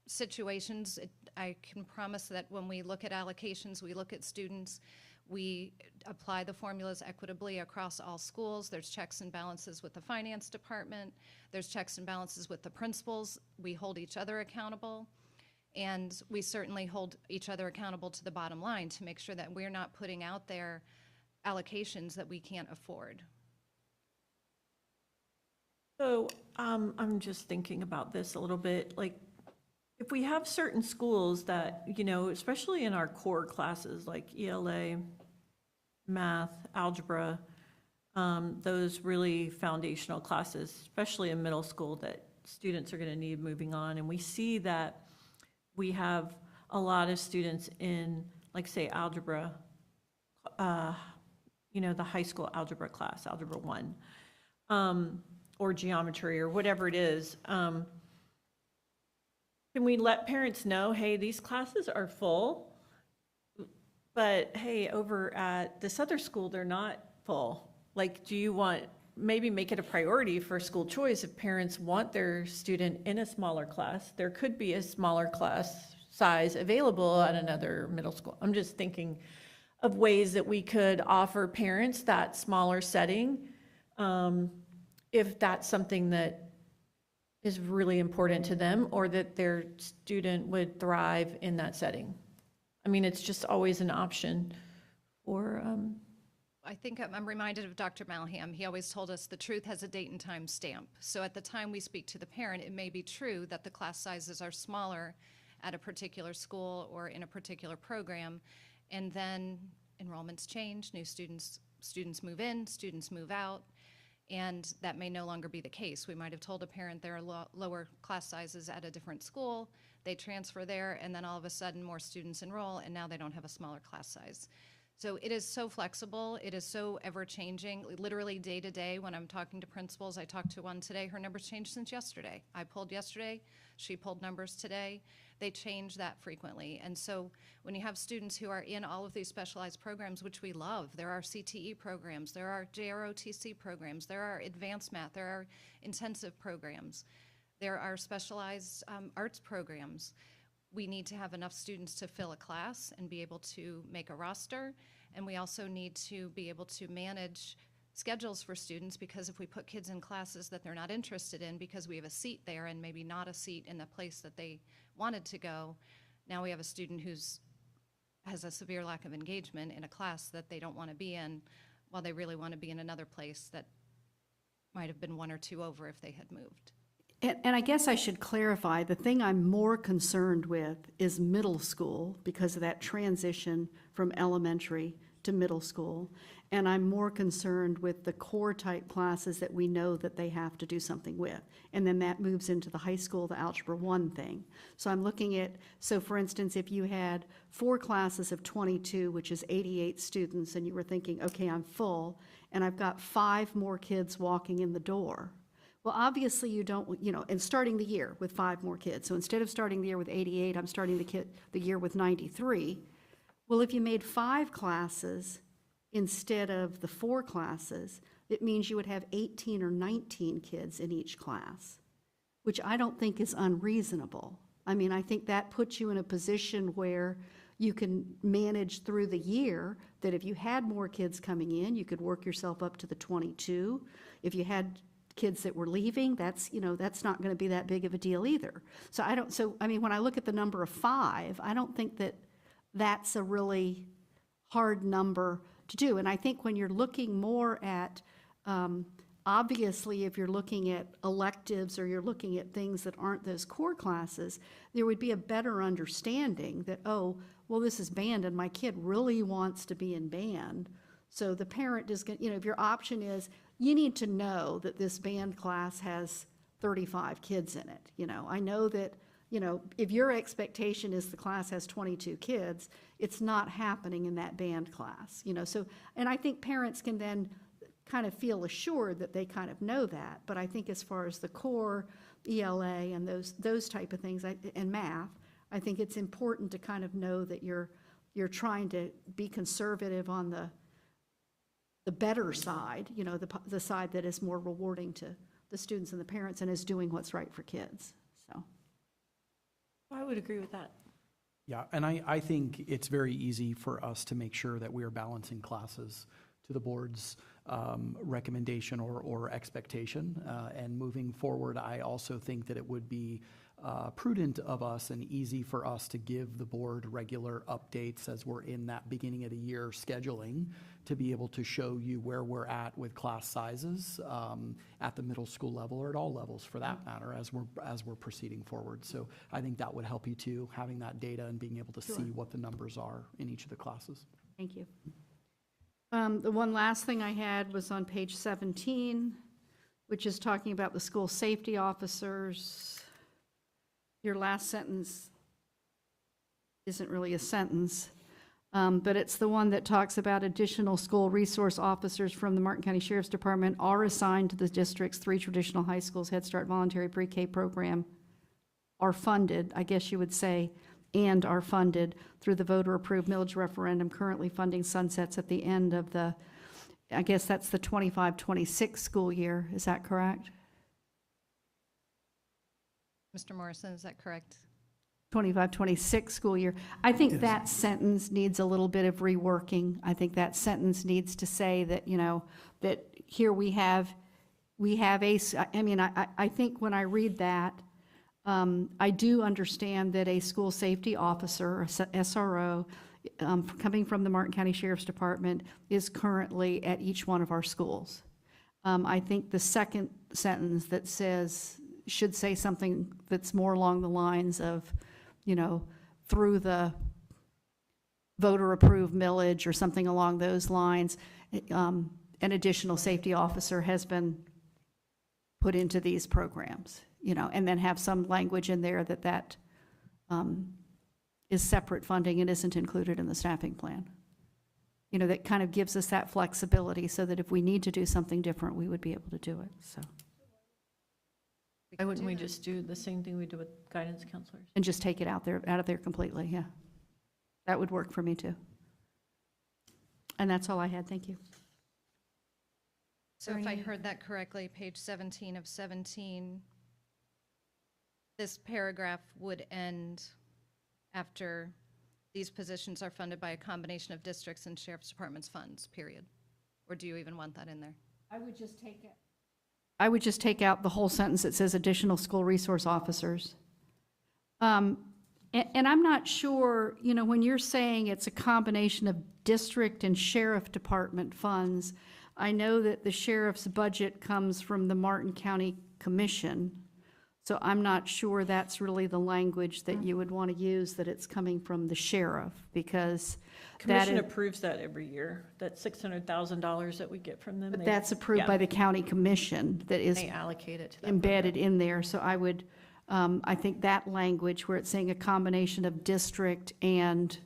situations. I can promise that when we look at allocations, we look at students, we apply the formulas equitably across all schools. There's checks and balances with the finance department. There's checks and balances with the principals. We hold each other accountable. And we certainly hold each other accountable to the bottom line to make sure that we're not putting out there allocations that we can't afford. So I'm just thinking about this a little bit. Like, if we have certain schools that, especially in our core classes like ELA, math, algebra, those really foundational classes, especially in middle school, that students are going to need moving on. And we see that we have a lot of students in, like, say, algebra, the high school algebra class, Algebra 1, or geometry, or whatever it is. Can we let parents know, hey, these classes are full, but hey, over at this other school, they're not full? Like, do you want, maybe make it a priority for school choice if parents want their student in a smaller class? There could be a smaller class size available at another middle school. I'm just thinking of ways that we could offer parents that smaller setting, if that's something that is really important to them, or that their student would thrive in that setting. I mean, it's just always an option for, I think I'm reminded of Dr. Malham. He always told us the truth has a date and time stamp. So at the time we speak to the parent, it may be true that the class sizes are smaller at a particular school or in a particular program, and then enrollments change, new students move in, students move out, and that may no longer be the case. We might have told a parent there are lower class sizes at a different school, they transfer there, and then all of a sudden more students enroll, and now they don't have a smaller class size. So it is so flexible, it is so ever-changing, literally day to day. When I'm talking to principals, I talked to one today, her numbers changed since yesterday. I pulled yesterday, she pulled numbers today. they change that frequently. And so when you have students who are in all of these specialized programs, which we love, there are CTE programs, there are JROTC programs, there are advanced math, there are intensive programs, there are specialized arts programs. We need to have enough students to fill a class and be able to make a roster. And we also need to be able to manage schedules for students, because if we put kids in classes that they're not interested in because we have a seat there and maybe not a seat in the place that they wanted to go, now we have a student has a severe lack of engagement in a class that they don't want to be in, while they really want to be in another place that might have been 1 or 2 over if they had moved. And I guess I should clarify, the thing I'm more concerned with is middle school, because of that transition from elementary to middle school. And I'm more concerned with the core type classes that we know that they have to do something with. And then that moves into the high school, the Algebra 1 thing. So I'm looking at, so for instance, if you had 4 classes of 22, which is 88 students, and you were thinking, okay, I'm full, and I've got 5 more kids walking in the door. Well, obviously you don't, and starting the year with 5 more kids. So instead of starting the year with 88, I'm starting the year with 93. Well, if you made 5 classes instead of the 4 classes, it means you would have 18 or 19 kids in each class, which I don't think is unreasonable. I mean, I think that puts you in a position where you can manage through the year, that if you had more kids coming in, you could work yourself up to the 22. If you had kids that were leaving, that's not going to be that big of a deal either. So I mean, when I look at the number of 5, I don't think that that's a really hard number to do. And I think when you're looking more at, obviously, if you're looking at electives or you're looking at things that aren't those core classes, there would be a better understanding that, oh, well, this is band and my kid really wants to be in band. So the parent is going to, if your option is, you need to know that this band class has 35 kids in it. I know that, if your expectation is the class has 22 kids, it's not happening in that band class, So, and I think parents can then kind of feel assured that they kind of know that. But I think as far as the core ELA and those type of things, and math, I think it's important to kind of know that you're trying to be conservative on the better side, the side that is more rewarding to the students and the parents and is doing what's right for kids, so. I would agree with that. Yeah, and I think it's very easy for us to make sure that we are balancing classes to the board's recommendation or expectation. And moving forward, I also think that it would be prudent of us and easy for us to give the board regular updates as we're in that beginning of the year scheduling, to be able to show you where we're at with class sizes at the middle school level, or at all levels for that matter, as we're proceeding forward. So I think that would help you too, having that data and being able to see what the numbers are in each of the classes. Thank you. The one last thing I had was on page 17, which is talking about the school safety officers. Your last sentence isn't really a sentence, but it's the one that talks about additional school resource officers from the Martin County Sheriff's Department are assigned to the district's 3 traditional high schools Head Start voluntary pre-K program, are funded, I guess you would say, and are funded through the voter-approved millage referendum. Currently funding sunsets at the end of I guess that's the 25-26 school year. Is that correct? Mr. Morrison, is that correct? 25-26 school year. I think that sentence needs a little bit of reworking. I think that sentence needs to say that, that here we have I think when I read that, I do understand that a school safety officer, or SRO, coming from the Martin County Sheriff's Department, is currently at each one of our schools. I think the second sentence that should say something that's more along the lines of, through the voter-approved millage or something along those lines, an additional safety officer has been put into these programs, and then have some language in there that is separate funding and isn't included in the staffing plan. That kind of gives us that flexibility so that if we need to do something different, we would be able to do it, so. Why wouldn't we just do the same thing we do with guidance counselors? And just take it out of there completely, yeah. That would work for me, too. And that's all I had, thank you. So if I heard that correctly, page 17 of 17, this paragraph would end after these positions are funded by a combination of districts and sheriff's department's funds, period? Or do you even want that in there? I would just take out the whole sentence that says additional school resource officers. And I'm not sure, you know, when you're saying it's a combination of district and sheriff department funds, I know that the sheriff's budget comes from the Martin County Commission, so I'm not sure that's really the language that you would want to use, that it's coming from the sheriff, because that Commission is, approves that every year, that $600,000 that we get from them. but they- that's approved yeah, by the county commission that is They allocate it to that. embedded in there, so I would, I think that language where it's saying a combination of district and,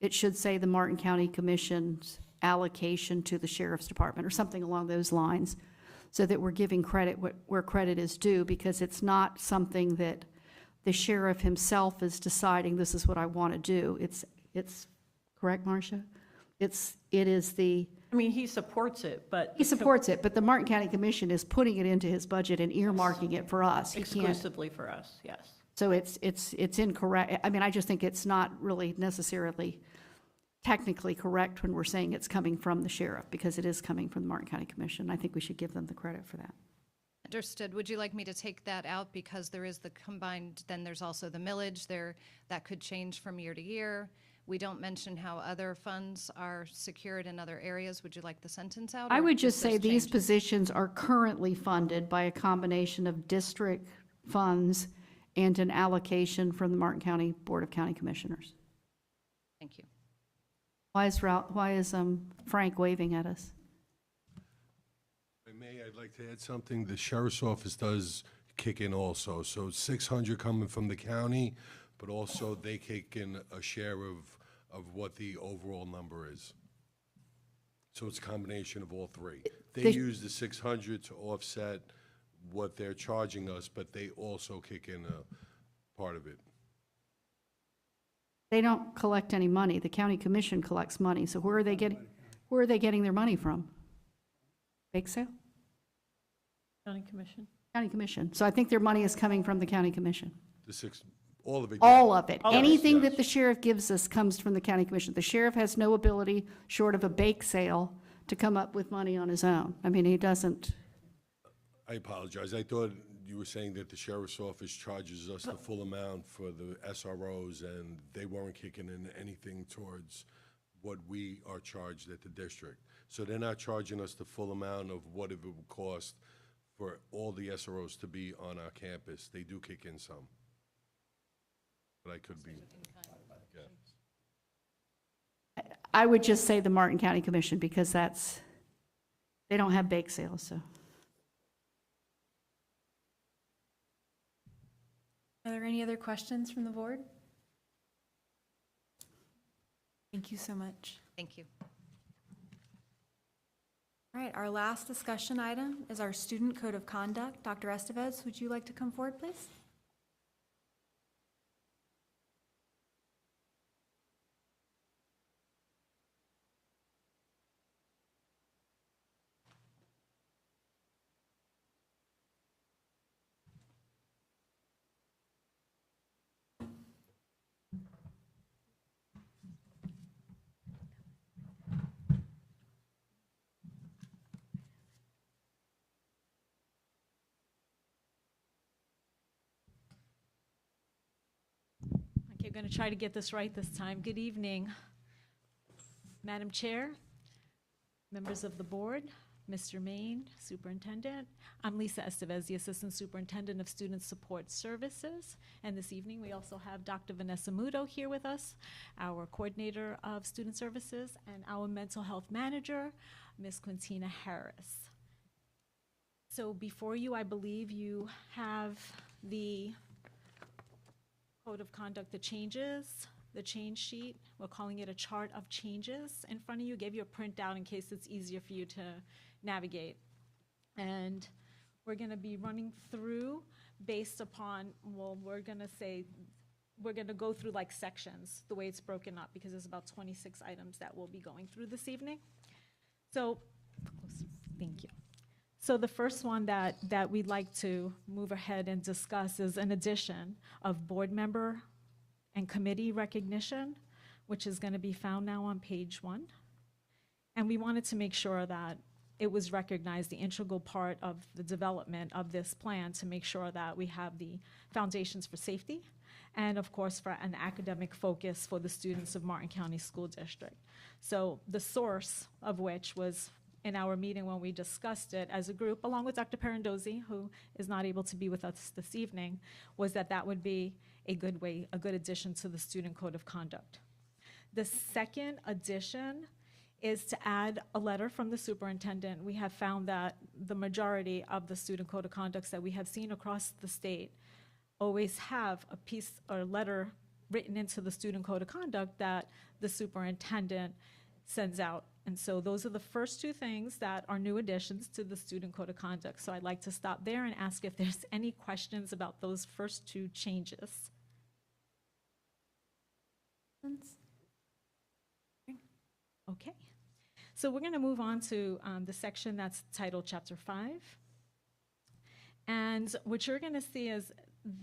it should say the Martin County Commission's allocation to the sheriff's department, or something along those lines, so that we're giving credit where credit is due, because it's not something that the sheriff himself is deciding, this is what I want to do. It's, correct, Marcia? It is the, I mean, he supports it, but. he supports it, but the Martin County Commission is putting it into his budget and earmarking it for us. He can't- Exclusively for us, yes. So it's incorrect. I mean, I just think it's not really necessarily technically correct when we're saying it's coming from the sheriff, because it is coming from the Martin County Commission. I think we should give them the credit for that. Understood. Would you like me to take that out because there is the combined, then there's also the millage there, that could change from year to year? We don't mention how other funds are secured in other areas. Would you like the sentence out? I or would just is say this these changed? positions are currently funded by a combination of district funds and an allocation from the Martin County Board of County Commissioners. Thank you. Why is Frank waving at us? If I may, I'd like to add something. The sheriff's office does kick in also. So 600 coming from the county, but also they kick in a share of what the overall number is. So it's a combination of all three. They The- use the 600 to offset what they're charging us, but they also kick in a part of it. They don't collect any money. The county commission collects money. So where are they getting their money from? Bake sale? County Commission. County commission. So I think their money is coming from the county commission. All of it. All of it. All of it. Anything Yes. that the sheriff gives us comes from the county commission. The sheriff has no ability, short of a bake sale, to come up with money on his own. I mean, he doesn't. I apologize. I thought you were saying that the sheriff's office charges us the full amount for the SROs, and they weren't kicking in anything towards what we are charged at the district. So they're not charging us the full amount of what it would cost for all the SROs to be on our campus. They do kick in some. But I could be, yeah. I would just say the Martin County Commission, because they don't have bake sales, so. Are there any other questions from the board? Thank you so much. Thank you. All right, our last discussion item is our student code of conduct. Dr. Estevez, would you like to come forward, please? Okay, I'm going to try to get this right this time. Good evening, Madam Chair, members of the board, Mr. Main, Superintendent. I'm Lisa Estevez, the Assistant Superintendent of Student Support Services. And this evening, we also have Dr. Vanessa Muto here with us, our Coordinator of Student Services, and our Mental Health Manager, Ms. Quintina Harris. So before you, I believe you have the Code of Conduct, the changes, the change sheet. We're calling it a chart of changes in front of you. Gave you a printout in case it's easier for you to navigate. And we're going to be running through based upon, well, we're going to go through like sections, the way it's broken up, because there's about 26 items that we'll be going through this evening. So, thank you. So the first one that we'd like to move ahead and discuss is an addition of board member and committee recognition, which is going to be found now on page 1. And we wanted to make sure that it was recognized, the integral part of the development of this plan, to make sure that we have the foundations for safety and, of course, for an academic focus for the students of Martin County School District. So the source of which was in our meeting when we discussed it as a group, along with Dr. Parandozzi, who is not able to be with us this evening, was that would be a good addition to the Student Code of Conduct. The second addition is to add a letter from the superintendent. We have found that the majority of the Student Code of Conducts that we have seen across the state always have a piece or letter written into the Student Code of Conduct that the superintendent sends out. And so those are the first two things that are new additions to the Student Code of Conduct. So I'd like to stop there and ask if there's any questions about those first two changes. Okay. So we're going to move on to the section that's titled Chapter 5. And what you're going to see is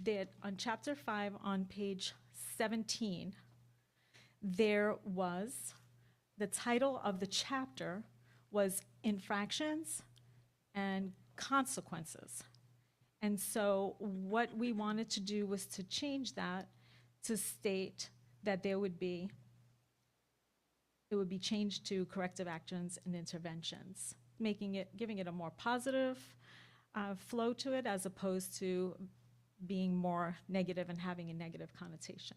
that on Chapter 5 on page 17, there was, the title of the chapter was Infractions and Consequences. And so what we wanted to do was to change that to state that it would be changed to corrective actions and interventions, giving it a more positive flow to it, as opposed to being more negative and having a negative connotation.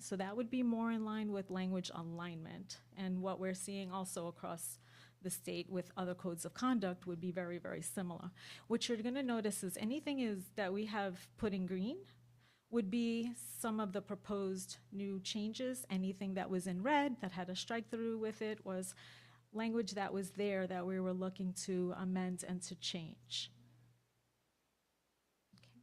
So that would be more in line with language alignment, and what we're seeing also across the state with other codes of conduct would be very, very similar. What you're going to notice is anything that we have put in green would be some of the proposed new changes. Anything that was in red that had a strike through with it was language that was there that we were looking to amend and to change. Okay.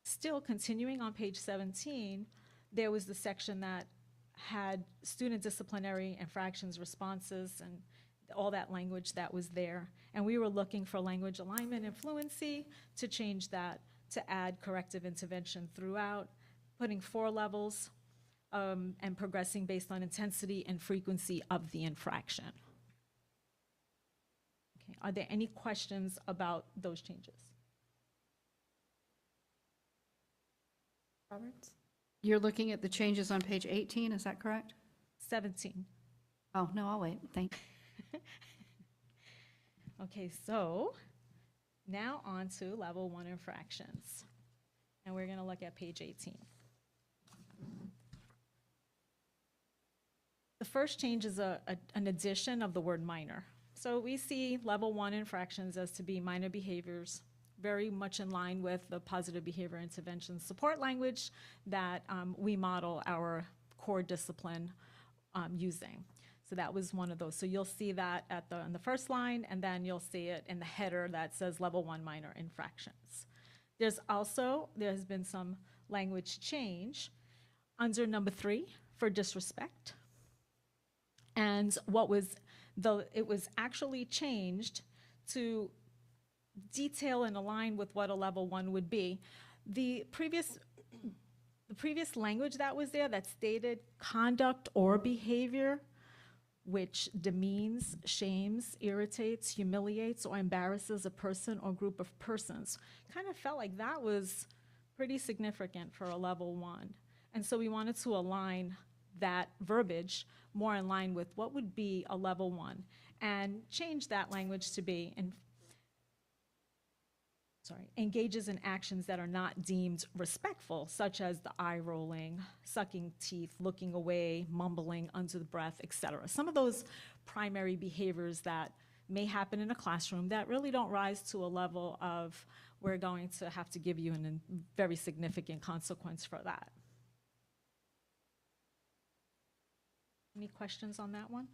Still continuing on page 17, there was the section that had student disciplinary infractions responses and all that language that was there. And we were looking for language alignment and fluency to change that, to add corrective intervention throughout, putting 4 levels, and progressing based on intensity and frequency of the infraction. Okay. Are there any questions about those changes? Roberts? You're looking at the changes on page 18, is that correct? 17. Oh, no, I'll wait, thank you. Okay, so now on to level 1 infractions. And we're going to look at page 18. The first change is an addition of the word minor. So we see level 1 infractions as to be minor behaviors, very much in line with the positive behavior intervention support language that we model our core discipline using. So that was one of those. So you'll see that on the first line, and then you'll see it in the header that says level 1 minor infractions. There's been some language change under number 3 for disrespect. And it was actually changed to detail and align with what a level 1 would be. The previous language that was there that stated conduct or behavior which demeans, shames, irritates, humiliates, or embarrasses a person or group of persons, kind of felt like that was pretty significant for a level 1. And so we wanted to align that verbiage more in line with what would be a level 1 and change that language to be engages in actions that are not deemed respectful, such as the eye rolling, sucking teeth, looking away, mumbling under the breath, etc. Some of those primary behaviors that may happen in a classroom that really don't rise to a level of we're going to have to give you a very significant consequence for that. Any questions on that one?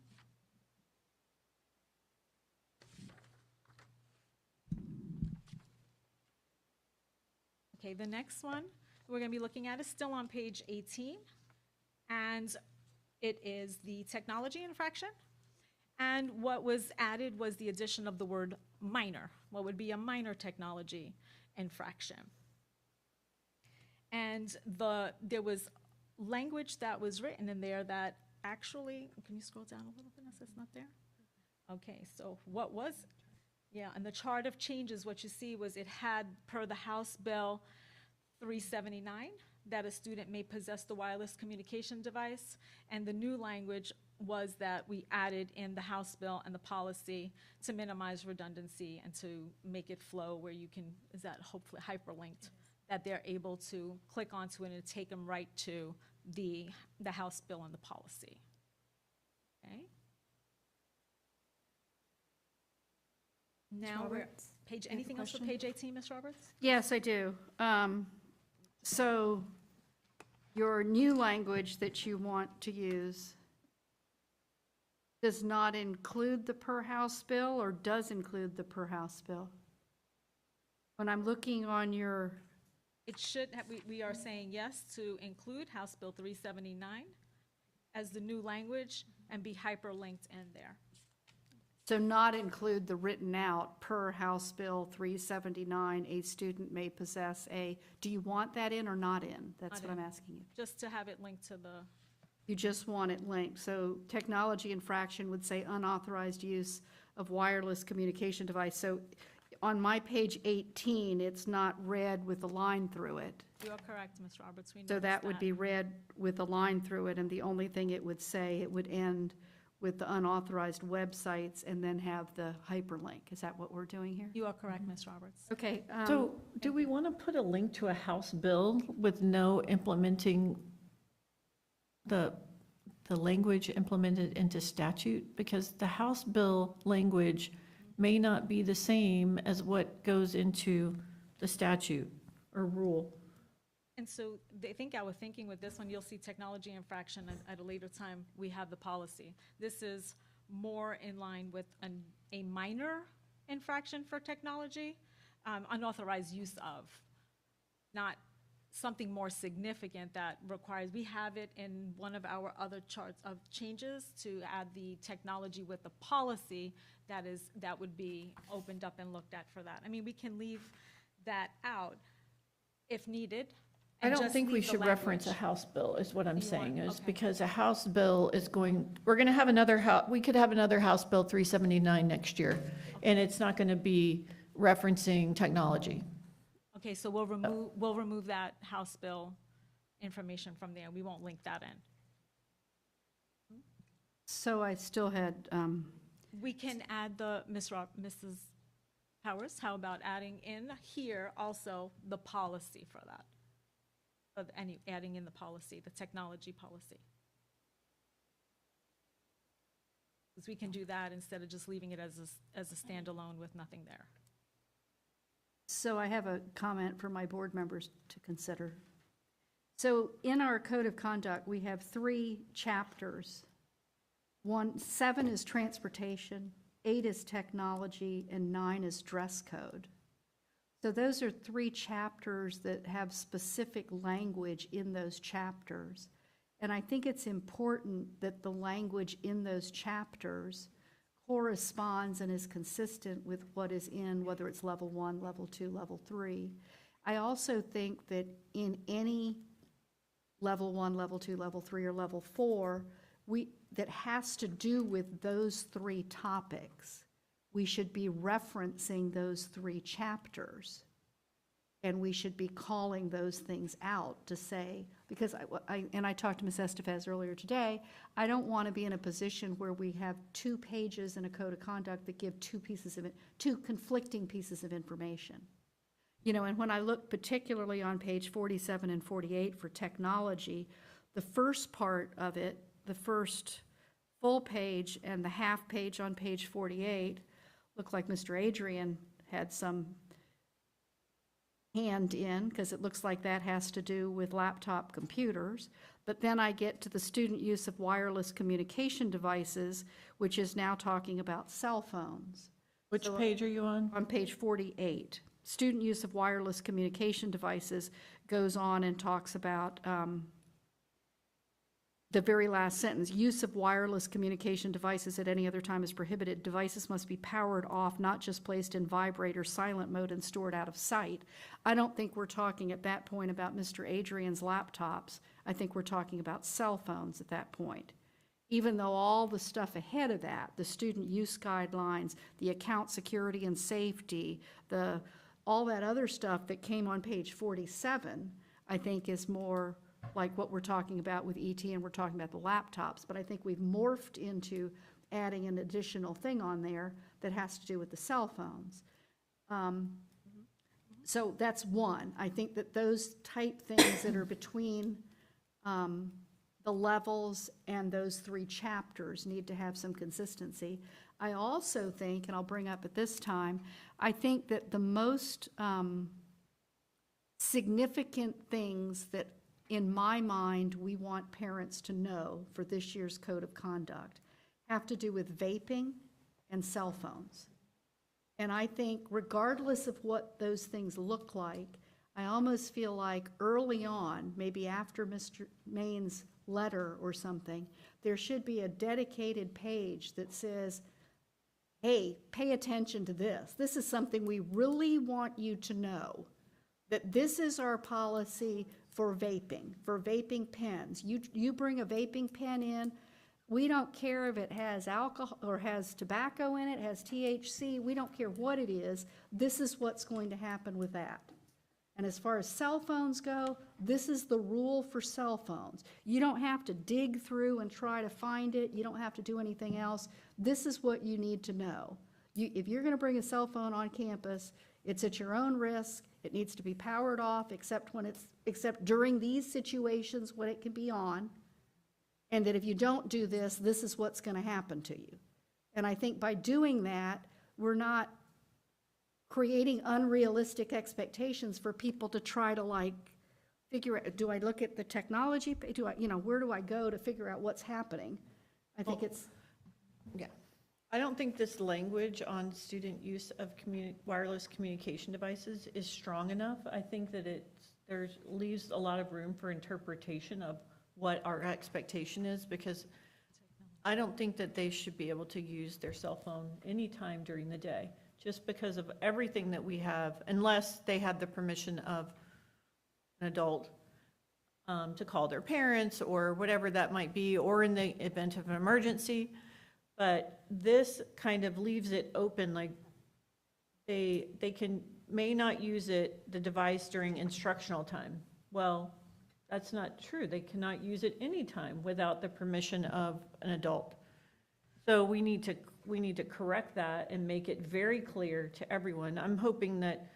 Okay, the next one we're going to be looking at is still on page 18, and it is the technology infraction. And what was added was the addition of the word minor. What would be a minor technology infraction? And there was language that was written in there that actually, can you scroll down a little bit? It's not there? Okay, so what was, yeah, and the chart of changes, what you see was it had, per the House Bill 379, that a student may possess the wireless communication device. And the new language was that we added in the House Bill and the policy to minimize redundancy and to make it flow where you can, is that hopefully hyperlinked, that they're able to click onto it and take them right to the House Bill and the policy. Okay? Now we're, page, anything else for page 18, Ms. Roberts? Yes, I do. So your new language that you want to use does not include the per House bill or does include the per House bill? When I'm looking on your, It should, we are saying yes to include House Bill 379 as the new language and be hyperlinked in there. so not include the written out per House Bill 379, a student may possess a, do you want that in or not in? That's Not what I'm in. asking you. Just to have it linked to the, You just want it linked. So technology infraction would say unauthorized use of wireless communication device. So on my page 18, it's not red with a line through it. you are correct, Ms. Roberts, we So noticed that would be red with a line through it, and the only thing it would say, it would end with the unauthorized websites and then have the hyperlink. Is that what we're doing here? You are correct, Ms. Roberts. Okay. So do we want to put a link to a House bill with no implementing the language implemented into statute? Because the House bill language may not be the same as what goes into the statute or rule. And so I think our thinking with this one, you'll see technology infraction at a later time, we have the policy. This is more in line with a minor infraction for technology, unauthorized use of, not something more significant that requires, we have it in one of our other charts of changes to add the technology with the policy that would be opened up and looked at for that. I mean, we can leave that out if needed. I and don't just think we leave the should reference a language. House bill, is what I'm You want- saying, is okay. because a House bill is going, we're going to have we could have another House Bill 379 next year, and it's not going to be referencing technology. Okay, so we'll remove that House Bill information from there. We won't link that in. So I still had, We can add Mrs. Powers, how about adding in here also the policy for that? Adding in the policy, the technology policy. Because we can do that instead of just leaving it as a standalone with nothing there. so I have a comment for my board members to consider. So in our code of conduct, we have 3 chapters. 7 is transportation, 8 is technology, and 9 is dress code. So those are 3 chapters that have specific language in those chapters. And I think it's important that the language in those chapters corresponds and is consistent with what is in, whether it's level 1, level 2, level 3. I also think that in any level 1, level 2, level 3, or level 4, that has to do with those 3 topics, we should be referencing those 3 chapters. And we should be calling those things out to say, because I talked to Ms. Estevez earlier today, I don't want to be in a position where we have 2 pages in a code of conduct that give 2 conflicting pieces of information. You know, and when I look particularly on page 47 and 48 for technology, the first part of it, the first full page and the half page on page 48, look like Mr. Adrian had some hand in, because it looks like that has to do with laptop computers. But then I get to the student use of wireless communication devices, which is now talking about cell phones. Which page are you on? On page 48. student use of wireless communication devices goes on and talks about the very last sentence, use of wireless communication devices at any other time is prohibited. Devices must be powered off, not just placed in vibrate or silent mode and stored out of sight. I don't think we're talking at that point about Mr. Adrian's laptops. I think we're talking about cell phones at that point. Even though all the stuff ahead of that, the student use guidelines, the account security and safety, all that other stuff that came on page 47, I think is more like what we're talking about with ET, and we're talking about the laptops. But I think we've morphed into adding an additional thing on there that has to do with the cell phones. So that's one. I think that those type things that are between the levels and those 3 chapters need to have some consistency. I also think, and I'll bring up at this time, I think that the most significant things that in my mind we want parents to know for this year's code of conduct have to do with vaping and cell phones. And I think regardless of what those things look like, I almost feel like early on, maybe after Mr. Main's letter or something, there should be a dedicated page that says, hey, pay attention to this. This is something we really want you to know, that this is our policy for vaping pens. You bring a vaping pen in, we don't care if it has alcohol or has tobacco in it, has THC, we don't care what it is, this is what's going to happen with that. And as far as cell phones go, this is the rule for cell phones. You don't have to dig through and try to find it. You don't have to do anything else. This is what you need to know. If you're going to bring a cell phone on campus, it's at your own risk. It needs to be powered off except during these situations when it can be on. And that if you don't do this, this is what's going to happen to you. And I think by doing that, we're not creating unrealistic expectations for people to try to figure out, do I look at the technology? Where do I go to figure out what's happening? I think Yeah. I don't think this language on student use of wireless communication devices is strong enough. I think that leaves a lot of room for interpretation of what our expectation is, because I don't think that they should be able to use their cell phone anytime during the day, just because of everything that we have, unless they have the permission of an adult to call their parents or whatever that might be, or in the event of an emergency. But this kind of leaves it open, like they may not use the device during instructional time. Well, that's not true. They cannot use it anytime without the permission of an adult. So we need to correct that and make it very clear to everyone. I'm hoping that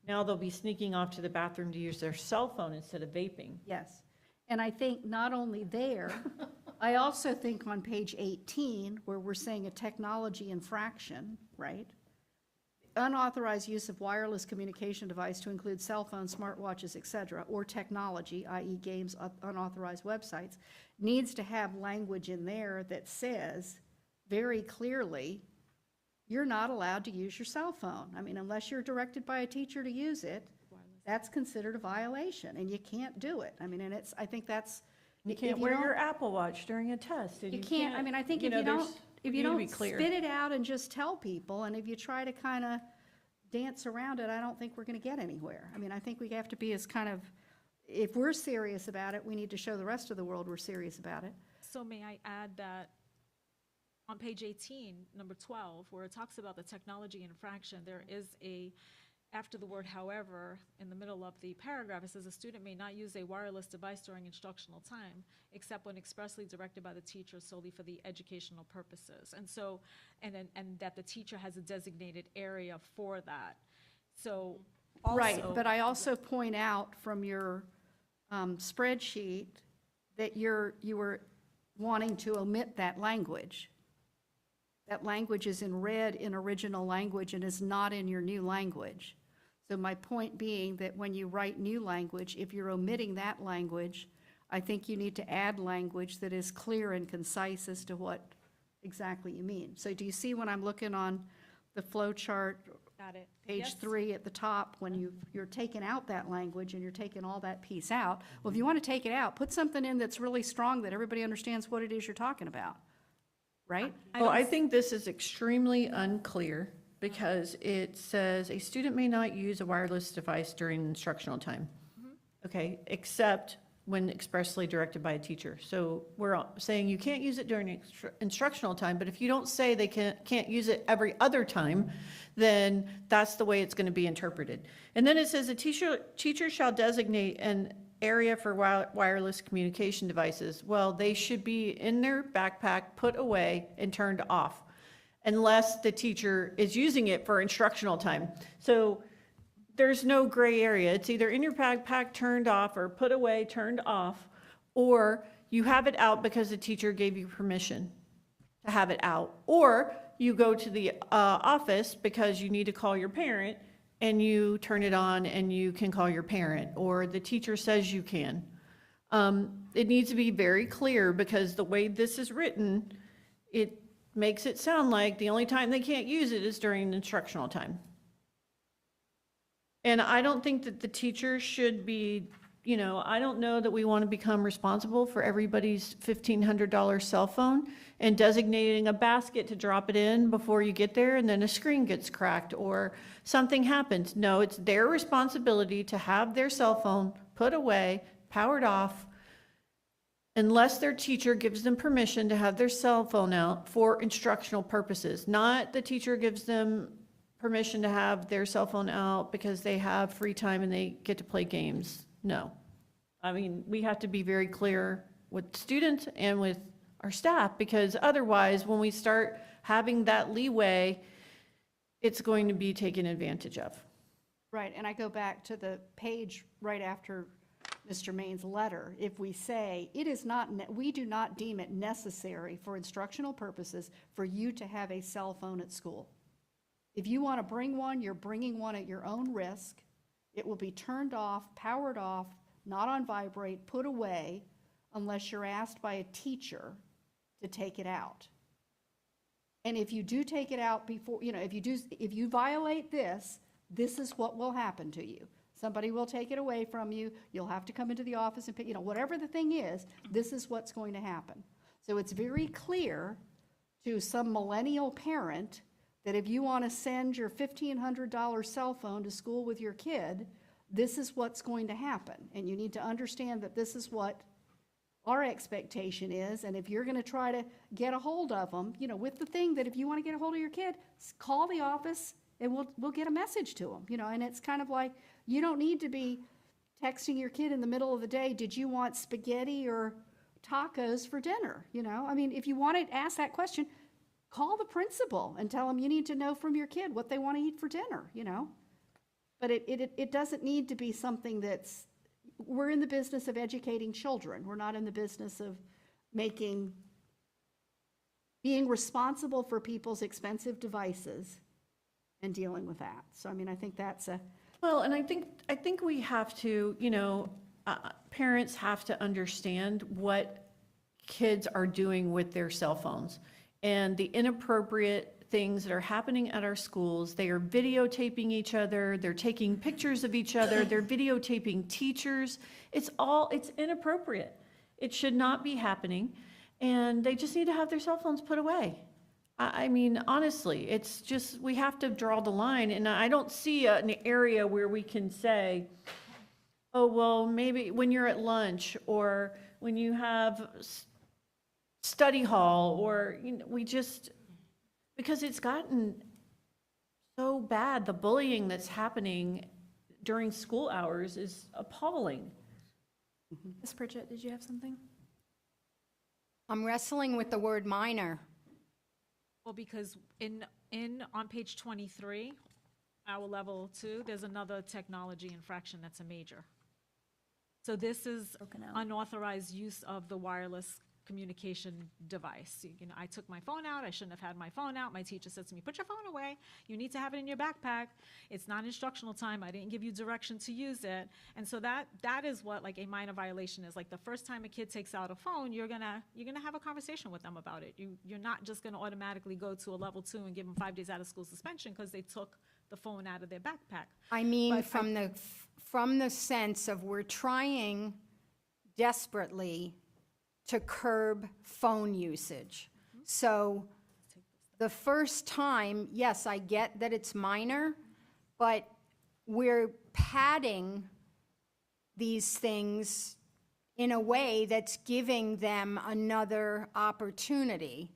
now they'll be sneaking off to the bathroom to use their cell phone instead of vaping. Yes. And I think not only there, I also think on page 18, where we're saying a technology infraction, right? Unauthorized use of wireless communication device to include cell phones, smartwatches, et cetera, or technology, i.e. games, unauthorized websites, needs to have language in there that says very clearly, you're not allowed to use your cell phone. I mean, unless you're directed by a teacher to use it, that's considered a violation, and you can't do it. I mean, and I think that's. You can't wear your Apple Watch during a test. And you can't, I mean, I think if you don't spit it out and just tell people, and if you try to kind of dance around it, I don't think we're going to get anywhere. I mean, I think we have to be as kind of, if we're serious about it, we need to show the rest of the world we're serious about it. So may I add that on page 18, number 12, where it talks about the technology infraction, there is after the word however, in the middle of the paragraph, it says a student may not use a wireless device during instructional time, except when expressly directed by the teacher solely for the educational purposes. And so, and that the teacher has a designated area for that. So also. Right, but I also point out from your spreadsheet that you were wanting to omit that language. That language is in red in original language and is not in your new language. So my point being that when you write new language, if you're omitting that language, I think you need to add language that is clear and concise as to what exactly you mean. So do you see when I'm looking on the flow chart Got it. page Yes. 3 at the top, when you're taking out that language and you're taking all that piece out. Well, if you want to take it out, put something in that's really strong that everybody understands what it is you're talking about, right? Well, I think this is extremely unclear because it says a student may not use a wireless device during instructional time. Okay, except when expressly directed by a teacher. So we're saying you can't use it during instructional time, but if you don't say they can't use it every other time, then that's the way it's going to be interpreted. And then it says a teacher shall designate an area for wireless communication devices. Well, they should be in their backpack, put away, and turned off, unless the teacher is using it for instructional time. So there's no gray area. It's either in your backpack, turned off, or put away, turned off, or you have it out because the teacher gave you permission to have it out, or you go to the office because you need to call your parent and you turn it on and you can call your parent, or the teacher says you can. It needs to be very clear because the way this is written, it makes it sound like the only time they can't use it is during instructional time. And I don't think that the teacher should be, I don't know that we want to become responsible for everybody's $1,500 cell phone and designating a basket to drop it in before you get there and then a screen gets cracked or something happens. No, it's their responsibility to have their cell phone put away, powered off, unless their teacher gives them permission to have their cell phone out for instructional purposes. Not the teacher gives them permission to have their cell phone out because they have free time and they get to play games. No. I mean, we have to be very clear with students and with our staff, because otherwise, when we start having that leeway, it's going to be taken advantage of. Right, and I go back to the page right after Mr. Main's letter. If we say, it is not, we do not deem it necessary for instructional purposes for you to have a cell phone at school. If you want to bring one, you're bringing one at your own risk. It will be turned off, powered off, not on vibrate, put away, unless you're asked by a teacher to take it out. And if you do take it out before, if you violate this, this is what will happen to you. Somebody will take it away from you. You'll have to come into the office and pay, whatever the thing is, this is what's going to happen. So it's very clear to some millennial parent that if you want to send your $1,500 cell phone to school with your kid, this is what's going to happen. And you need to understand that this is what our expectation is. And if you're going to try to get a hold of them, with the thing that if you want to get a hold of your kid, call the office and we'll get a message to them, and it's kind of like, you don't need to be texting your kid in the middle of the day, did you want spaghetti or tacos for dinner? I mean, if you want to ask that question, call the principal and tell them you need to know from your kid what they want to eat for dinner, But it doesn't need to be something that's, we're in the business of educating children. We're not in the business of being responsible for people's expensive devices and dealing with that. So, I mean, I think that's a... Well, and I think we have to, parents have to understand what kids are doing with their cell phones and the inappropriate things that are happening at our schools. They are videotaping each other, they're taking pictures of each other, they're videotaping teachers. It's inappropriate. It should not be happening, and they just need to have their cell phones put away. I mean, honestly, it's just, we have to draw the line, and I don't see an area where we can say, oh, well, maybe when you're at lunch, or when you have study hall, or, because it's gotten so bad, the bullying that's happening during school hours is appalling. Ms. Pritchett, did you have something? I'm wrestling with the word minor. Well, because on page 23, our level 2, there's another technology infraction that's a major. So this is unauthorized use of the wireless communication device. You know, I took my phone out, I shouldn't have had my phone out. My teacher said to me, put your phone away. You need to have it in your backpack. It's not instructional time. I didn't give you direction to use it. And so that is what like a minor violation is. Like the first time a kid takes out a phone, you're gonna have a conversation with them about it. You're not just gonna automatically go to a level 2 and give them 5 days out of school suspension because they took the phone out of their backpack. I mean, But from the sense of we're trying desperately to curb phone usage. So the first time, yes, I get that it's minor, but we're padding these things in a way that's giving them another opportunity.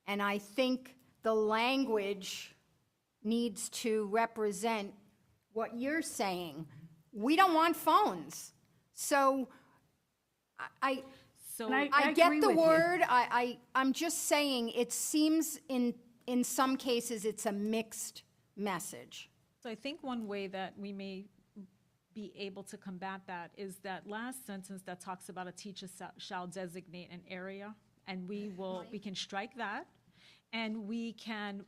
And I think the language needs to represent what you're saying. We don't want phones. So I get the word. I'm just saying it seems in some cases it's a mixed message. So I think one way that we may be able to combat that is that last sentence that talks about a teacher shall designate an area, and we can strike that, and we can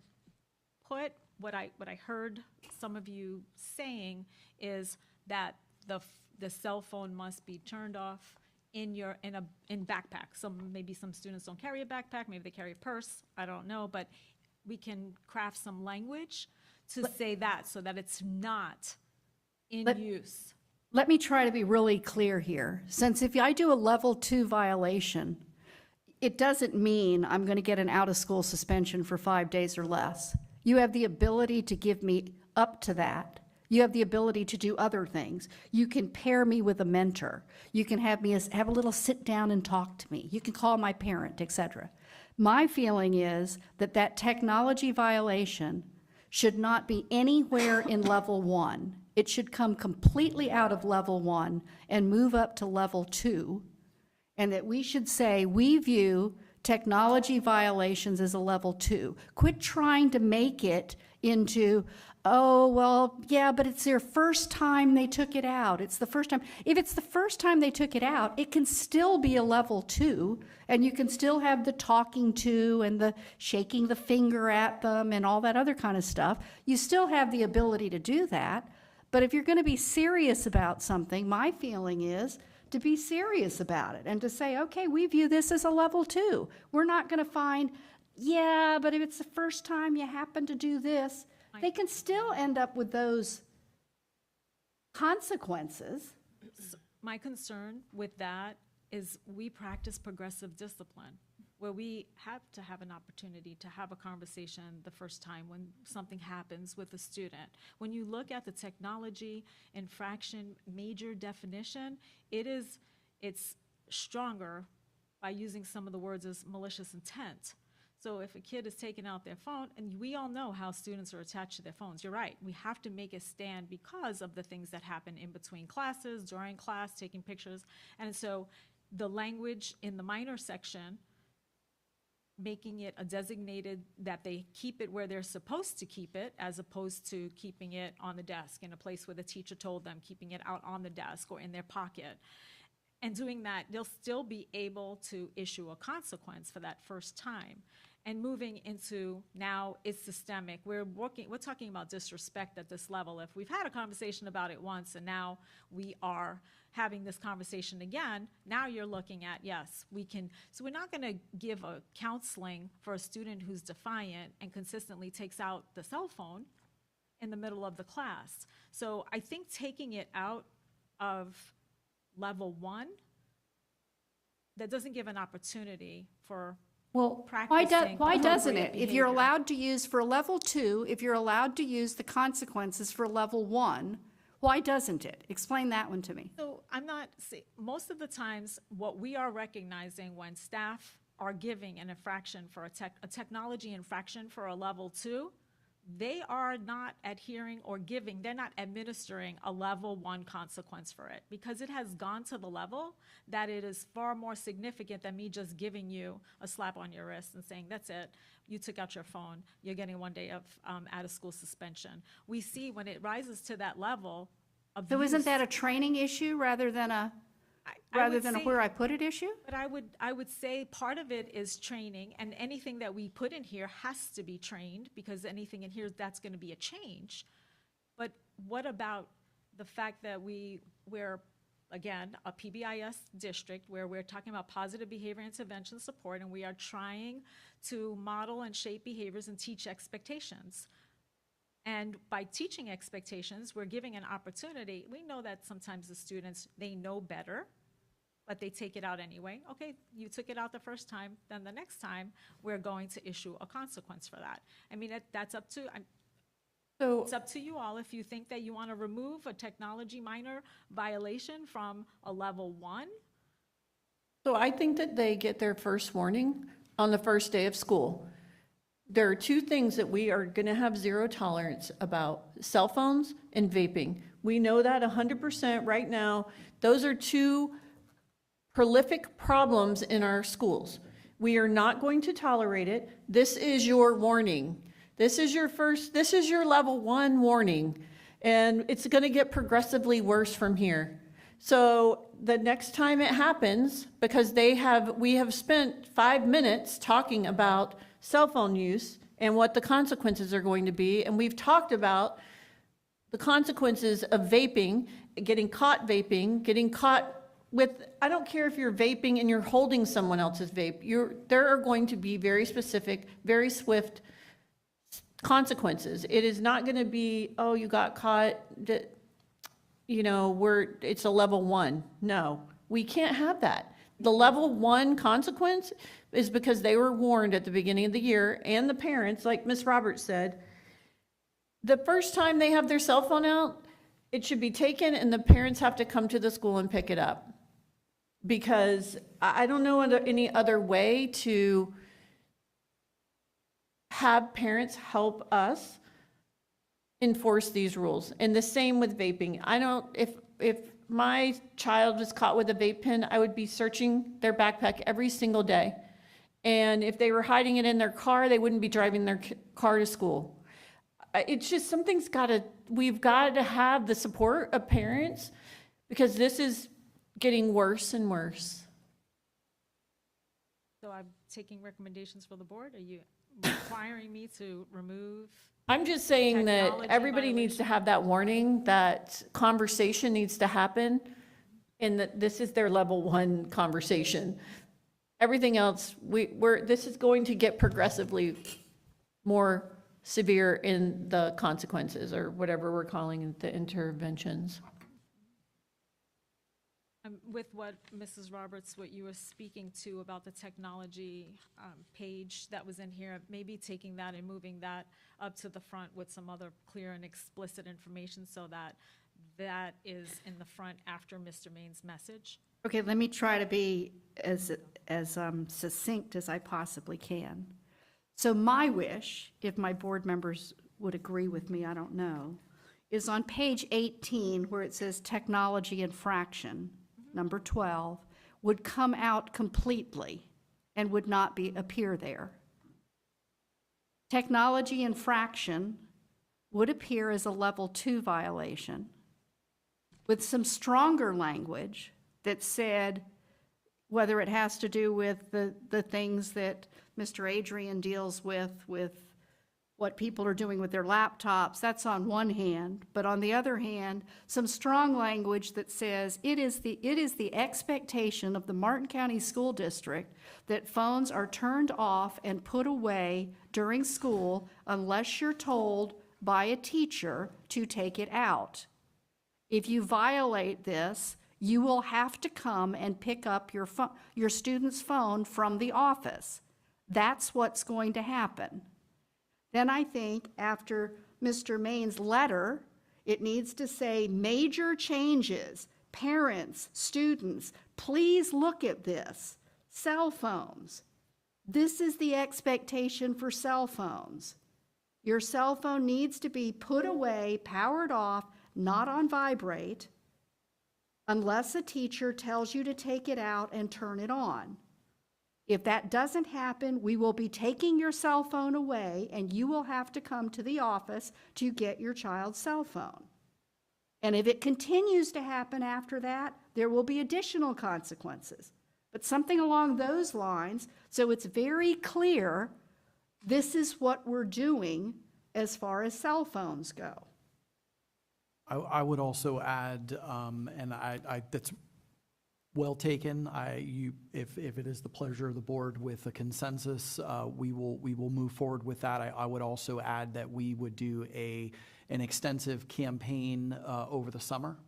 put what I heard some of you saying is that the cell phone must be turned off in backpack. So maybe some students don't carry a backpack, maybe they carry a purse, I don't know, but we can craft some language to say that so that it's not in use. Let me try to be really clear here. Since if I do a level 2 violation, it doesn't mean I'm going to get an out-of-school suspension for 5 days or less. You have the ability to give me up to that. You have the ability to do other things. You can pair me with a mentor. You can have me have a little sit down and talk to me. You can call my parent, etc. My feeling is that that technology violation should not be anywhere in level 1. It should come completely out of level 1 and move up to level 2. And that we should say we view technology violations as a level 2. Quit trying to make it into, oh, well, yeah, but it's their first time they took it out. It's the first time. If it's the first time they took it out, it can still be a level 2, and you can still have the talking to and the shaking the finger at them and all that other kind of stuff. You still have the ability to do that. But if you're going to be serious about something, my feeling is to be serious about it and to say, okay, we view this as a level 2. We're not going to find, yeah, but if it's the first time you happen to do this, they can still end up with those consequences. My concern with that is we practice progressive discipline, where we have to have an opportunity to have a conversation the first time when something happens with a student. When you look at the technology infraction major definition, it's stronger by using some of the words as malicious intent. So if a kid is taking out their phone, and we all know how students are attached to their phones, you're right, we have to make a stand because of the things that happen in between classes, during class, taking pictures. And so the language in the minor section, making it a designated that they keep it where they're supposed to keep it, as opposed to keeping it on the desk in a place where the teacher told them, keeping it out on the desk or in their pocket. And doing that, they'll still be able to issue a consequence for that first time. And moving into now it's systemic. We're talking about disrespect at this level. If we've had a conversation about it once and now we are having this conversation again, now you're looking at, yes, we can. So we're not going to give a counseling for a student who's defiant and consistently takes out the cell phone in the middle of the class. So I think taking it out of level 1, that doesn't give an opportunity for Well, practicing why doesn't appropriate it? If you're behavior. allowed to use for level 2, if you're allowed to use the consequences for level 1, why doesn't it? Explain that one to me. So most of the times, what we are recognizing when staff are giving an infraction for a technology infraction for a level 2, they are not adhering or they're not administering a level 1 consequence for it, because it has gone to the level that it is far more significant than me just giving you a slap on your wrist and saying, that's it, you took out your phone, you're getting 1 day of out-of-school suspension. We see when it rises to that level of So isn't use- that a training issue rather than I rather would than a say- where I put it issue? But I would say part of it is training, and anything that we put in here has to be trained, because anything in here, that's gonna be a change. But what about the fact that we're, again, a PBIS district where we're talking about positive behavior intervention support, and we are trying to model and shape behaviors and teach expectations. And by teaching expectations, we're giving an opportunity. We know that sometimes the students, they know better, but they take it out anyway. Okay, you took it out the first time, then the next time, we're going to issue a consequence for that. I mean, that's up to, So, it's up to you all if you think that you want to remove a technology minor violation from a level 1. so I think that they get their first warning on the first day of school. There are two things that we are going to have zero tolerance about: cell phones and vaping. We know that 100% right now. Those are two prolific problems in our schools. We are not going to tolerate it. This is your warning. This is your level 1 warning, and it's going to get progressively worse from here. So the next time it happens, because we have spent 5 minutes talking about cell phone use and what the consequences are going to be, and we've talked about the consequences of vaping, getting caught with, I don't care if you're vaping and you're holding someone else's vape, there are going to be very specific, very swift consequences. It is not going to be, oh, you got caught, it's a level 1. No, we can't have that. The level 1 consequence is because they were warned at the beginning of the year, and the parents, like Ms. Roberts said, the first time they have their cell phone out, it should be taken and the parents have to come to the school and pick it up. Because I don't know any other way to have parents help us enforce these rules. And the same with vaping. If my child was caught with a vape pen, I would be searching their backpack every single day. And if they were hiding it in their car, they wouldn't be driving their car to school. It's just we've got to have the support of parents, because this is getting worse and worse. So I'm taking recommendations for the board. Are you requiring me to remove? I'm just saying that Technology everybody needs to have that warning, that conversation needs to happen, and that this is their level 1 conversation. Everything else, this is going to get progressively more severe in the consequences, or whatever we're calling it, the interventions. With what Mrs. Roberts, what you were speaking to about the technology page that was in here, maybe taking that and moving that up to the front with some other clear and explicit information, so that that is in the front after Mr. Main's message. Okay, let me try to be as succinct as I possibly can. So my wish, if my board members would agree with me, I don't know, is on page 18 where it says technology infraction, number 12, would come out completely and would not appear there. Technology infraction would appear as a level 2 violation with some stronger language that said, whether it has to do with the things that Mr. Adrian deals with what people are doing with their laptops, that's on one hand, but on the other hand, some strong language that says it is the expectation of the Martin County School District that phones are turned off and put away during school unless you're told by a teacher to take it out. If you violate this, you will have to come and pick up your student's phone from the office. That's what's going to happen. Then I think after Mr. Main's letter, it needs to say major changes. Parents, students, please look at this. Cell phones. This is the expectation for cell phones. Your cell phone needs to be put away, powered off, not on vibrate, unless a teacher tells you to take it out and turn it on. If that doesn't happen, we will be taking your cell phone away, and you will have to come to the office to get your child's cell phone. And if it continues to happen after that, there will be additional consequences. But something along those lines, so it's very clear, this is what we're doing as far as cell phones go. I would also add, and that's well taken. If it is the pleasure of the board with a consensus, we will move forward with that. I would also add that we would do an extensive campaign over the summer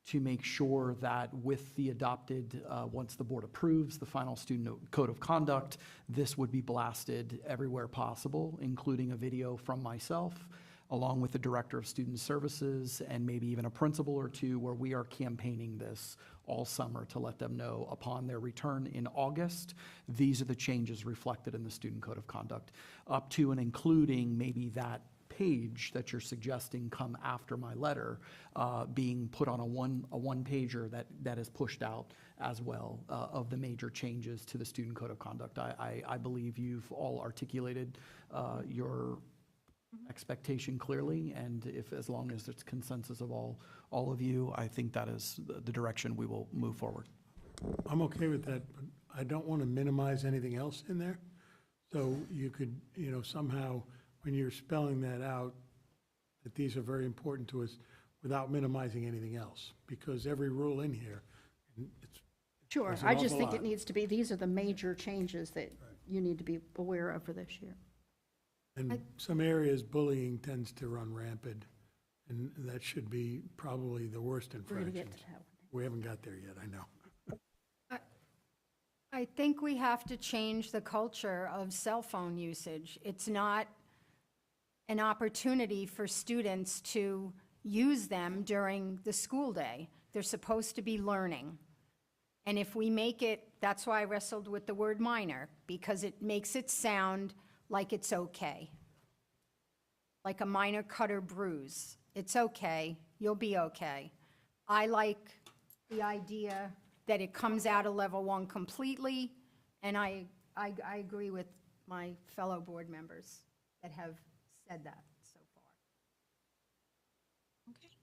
to make sure that with the adopted, once the board approves the final student code of conduct, this would be blasted everywhere possible, including a video from myself, along with the Director of Student Services and maybe even a principal or two, where we are campaigning this all summer to let them know upon their return in August, these are the changes reflected in the Student Code of Conduct, up to and including maybe that page that you're suggesting come after my letter, being put on a one-pager that is pushed out as well, of the major changes to the Student Code of Conduct. I believe you've all articulated your expectation clearly, and as long as there's consensus of all of you, I think that is the direction we will move forward. I'm okay with that, but I don't want to minimize anything else in there. So you could, somehow, when you're spelling that out, that these are very important to us without minimizing anything else, because every rule in here, it's. Sure, There's an I just awful think it lot. needs to be, these are the major changes that you need to be aware of for this year. And some areas, bullying tends to run rampant, and that should be probably the worst We're going to get infractions. to that one. We haven't got there yet, I know. I think we have to change the culture of cell phone usage. It's not an opportunity for students to use them during the school day. They're supposed to be learning. And if we make it, that's why I wrestled with the word minor, because it makes it sound like it's okay. Like a minor cut or bruise. It's okay, you'll be okay. I like the idea that it comes out of level 1 completely, and I agree with my fellow board members that have said that so far. Okay.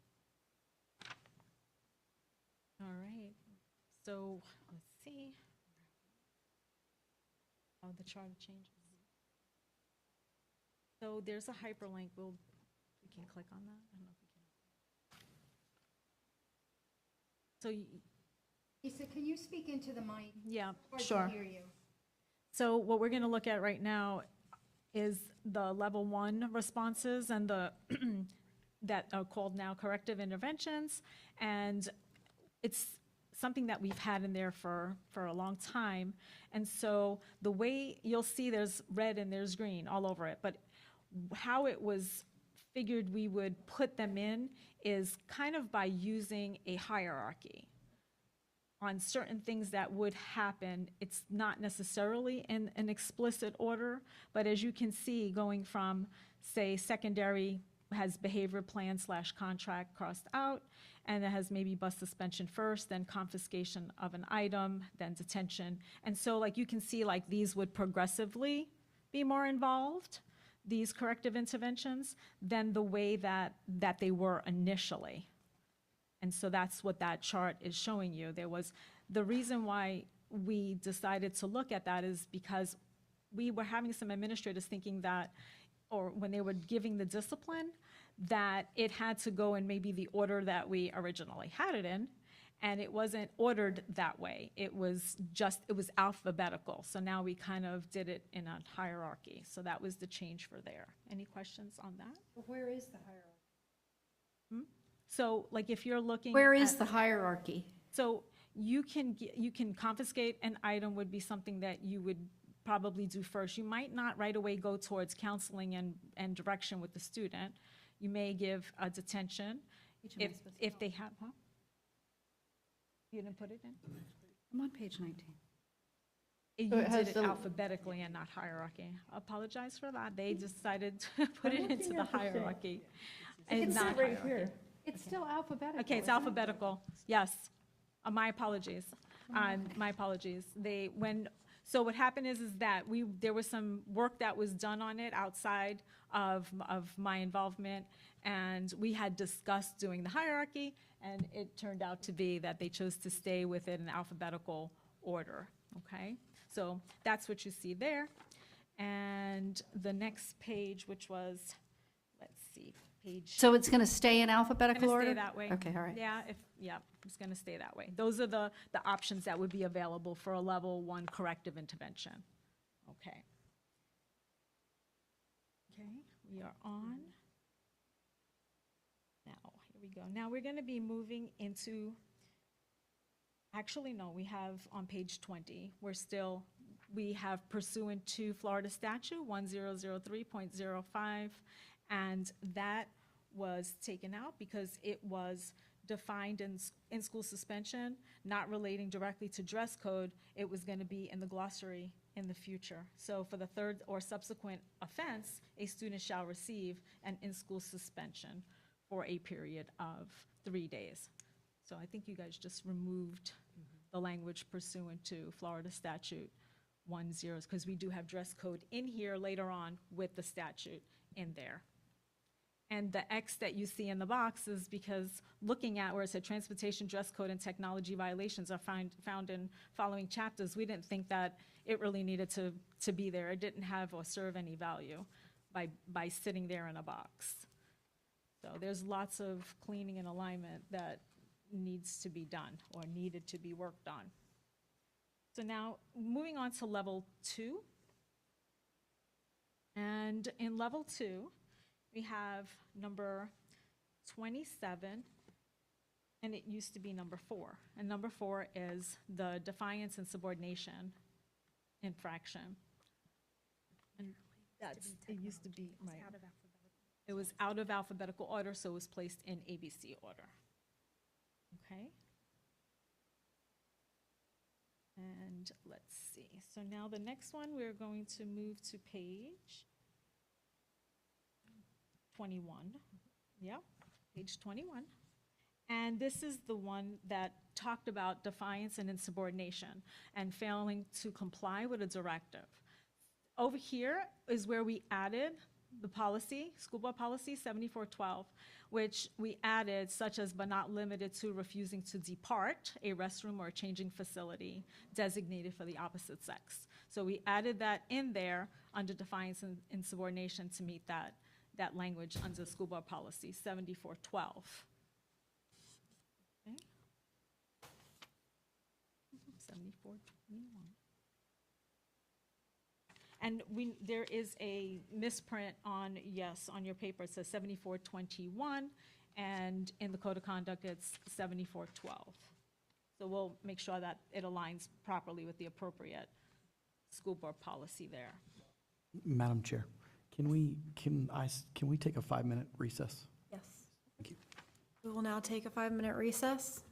All right, so let's see. Oh, the chart changes. So there's a hyperlink, we can click on that? I don't know if we can. So, Lisa, can you speak into the mic? yeah, Hard to sure. hear you. So what we're going to look at right now is the level 1 responses and the, that are called now corrective interventions. And it's something that we've had in there for a long time. And so the way you'll see there's red and there's green all over it, but how it was figured we would put them in is kind of by using a hierarchy on certain things that would happen. It's not necessarily in an explicit order, but as you can see, going from, say, secondary has behavior plan / contract crossed out, and it has maybe bus suspension first, then confiscation of an item, then detention. And so like you can see, like these would progressively be more involved, these corrective interventions, than the way that they were initially. And so that's what that chart is showing you. There was, the reason why we decided to look at that is because we were having some administrators thinking that, or when they were giving the discipline, that it had to go in maybe the order that we originally had it in, and it wasn't ordered that way. It was alphabetical. So now we kind of did it in a hierarchy. So that was the change for there. Any questions on that? Where is the hierarchy? So like if you're looking Where is at- the hierarchy? So you can confiscate an item would be something that you would probably do first. You might not right away go towards counseling and direction with the student. You may give a detention if they have, huh? You didn't put it in? I'm on page 19. You So it has did it the- alphabetically and not hierarchy. Apologize for that. They decided to put it into the hierarchy and not hierarchy. It's still alphabetical. Okay, it's isn't it? alphabetical, yes. My apologies, my apologies. So what happened is that there was some work that was done on it outside of my involvement, and we had discussed doing the hierarchy, and it turned out to be that they chose to stay with it in alphabetical order, okay? So that's what you see there. And the next page, which was, let's see, page. So it's going to stay in alphabetical Gonna order? stay that way. Okay, all right. Yeah, it's gonna stay that way. Those are the options that would be available for a level 1 corrective intervention. Okay. Okay, we are on. Now, here we go. Now, we're gonna be moving into, actually, no, we have on page 20, we have pursuant to Florida statute 1003.05, and that was taken out because it was defined in school suspension, not relating directly to dress code. It was going to be in the glossary in the future. So for the third or subsequent offense, a student shall receive an in-school suspension for a period of 3 days. So I think you guys just removed the language pursuant to Florida statute 10, because we do have dress code in here later on with the statute in there. And the X that you see in the box is because looking at where it said transportation, dress code, and technology violations are found in following chapters, we didn't think that it really needed to be there. It didn't have or serve any value by sitting there in a box. So there's lots of cleaning and alignment that needs to be done or needed to be worked on. So now, moving on to level 2. And in level 2, we have number 27, and it used to be number 4. And number 4 is the defiance and subordination infraction. And it used to be, right. It was out of alphabetical order, so it was placed in ABC order. Okay? And let's see. So now the next one, we're going to move to page 21. Yep, page 21. And this is the one that talked about defiance and insubordination and failing to comply with a directive. Over here is where we added the policy, school board policy 7412, which we added such as but not limited to refusing to depart a restroom or a changing facility designated for the opposite sex. So we added that in there under defiance and insubordination to meet that language under school board policy 7412. Okay. 7421. And there is a misprint on your paper. It says 7421, and in the code of conduct, it's 7412. So we'll make sure that it aligns properly with the appropriate school board policy there. Madam Chair, can we take a 5-minute recess? Yes. Thank you. We will now take a 5-minute recess.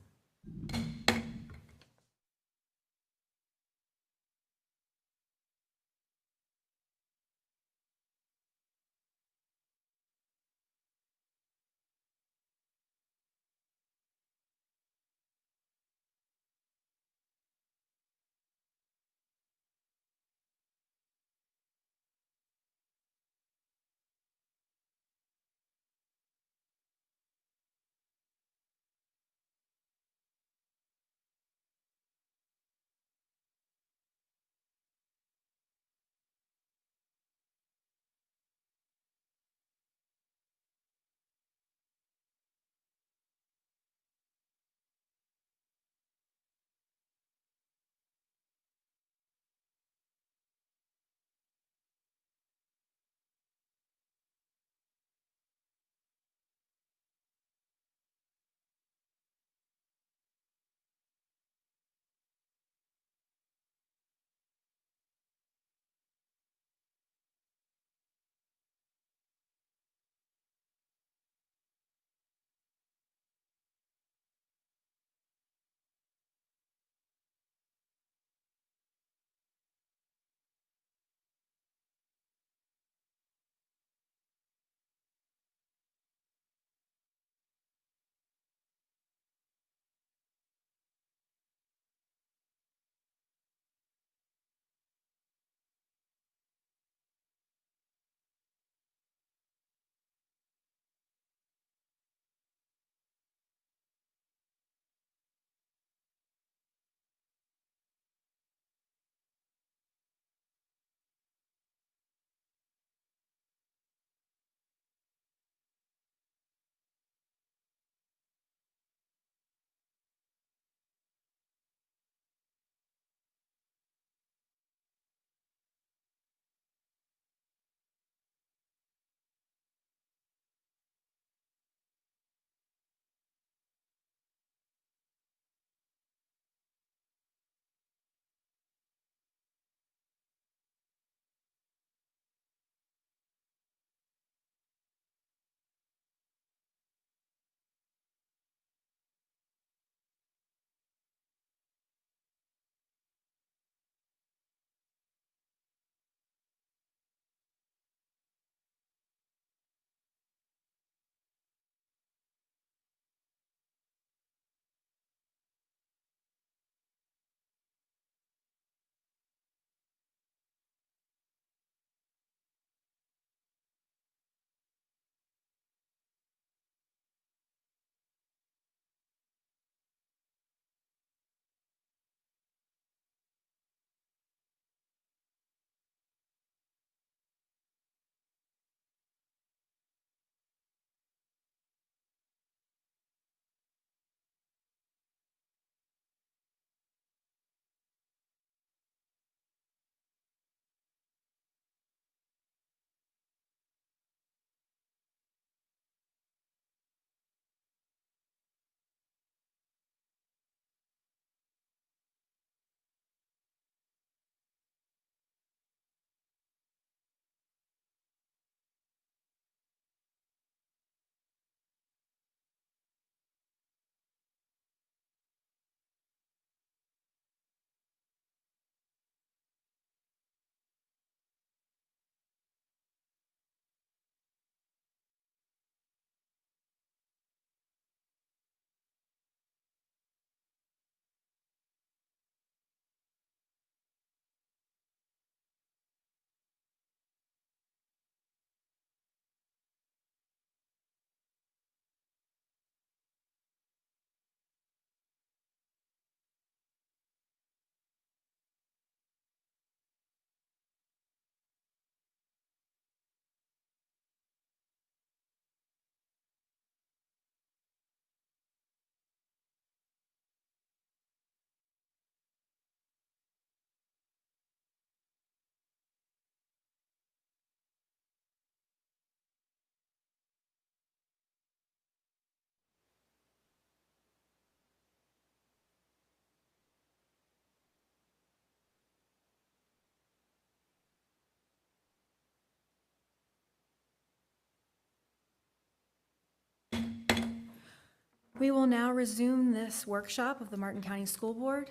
We will now resume this workshop of the Martin County School Board.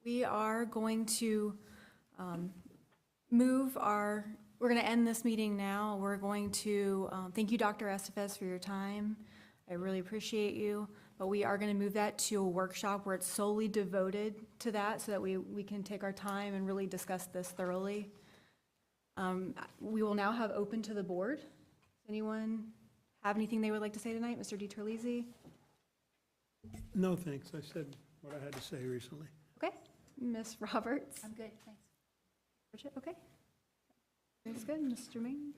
We are going to we're going to end this meeting now. We're going to, thank you, Dr. Estefes, for your time. I really appreciate you. But we are going to move that to a workshop where it's solely devoted to that so that we can take our time and really discuss this thoroughly. We will now have open to the board. Does anyone have anything they would like to say tonight? Mr. DiTerlizzi? No, thanks. I said what I had to say recently. Okay. Ms. Roberts? I'm good, thanks. Bridget, okay. That's good. Mr. Main?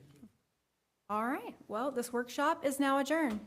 All right. Well, this workshop is now adjourned.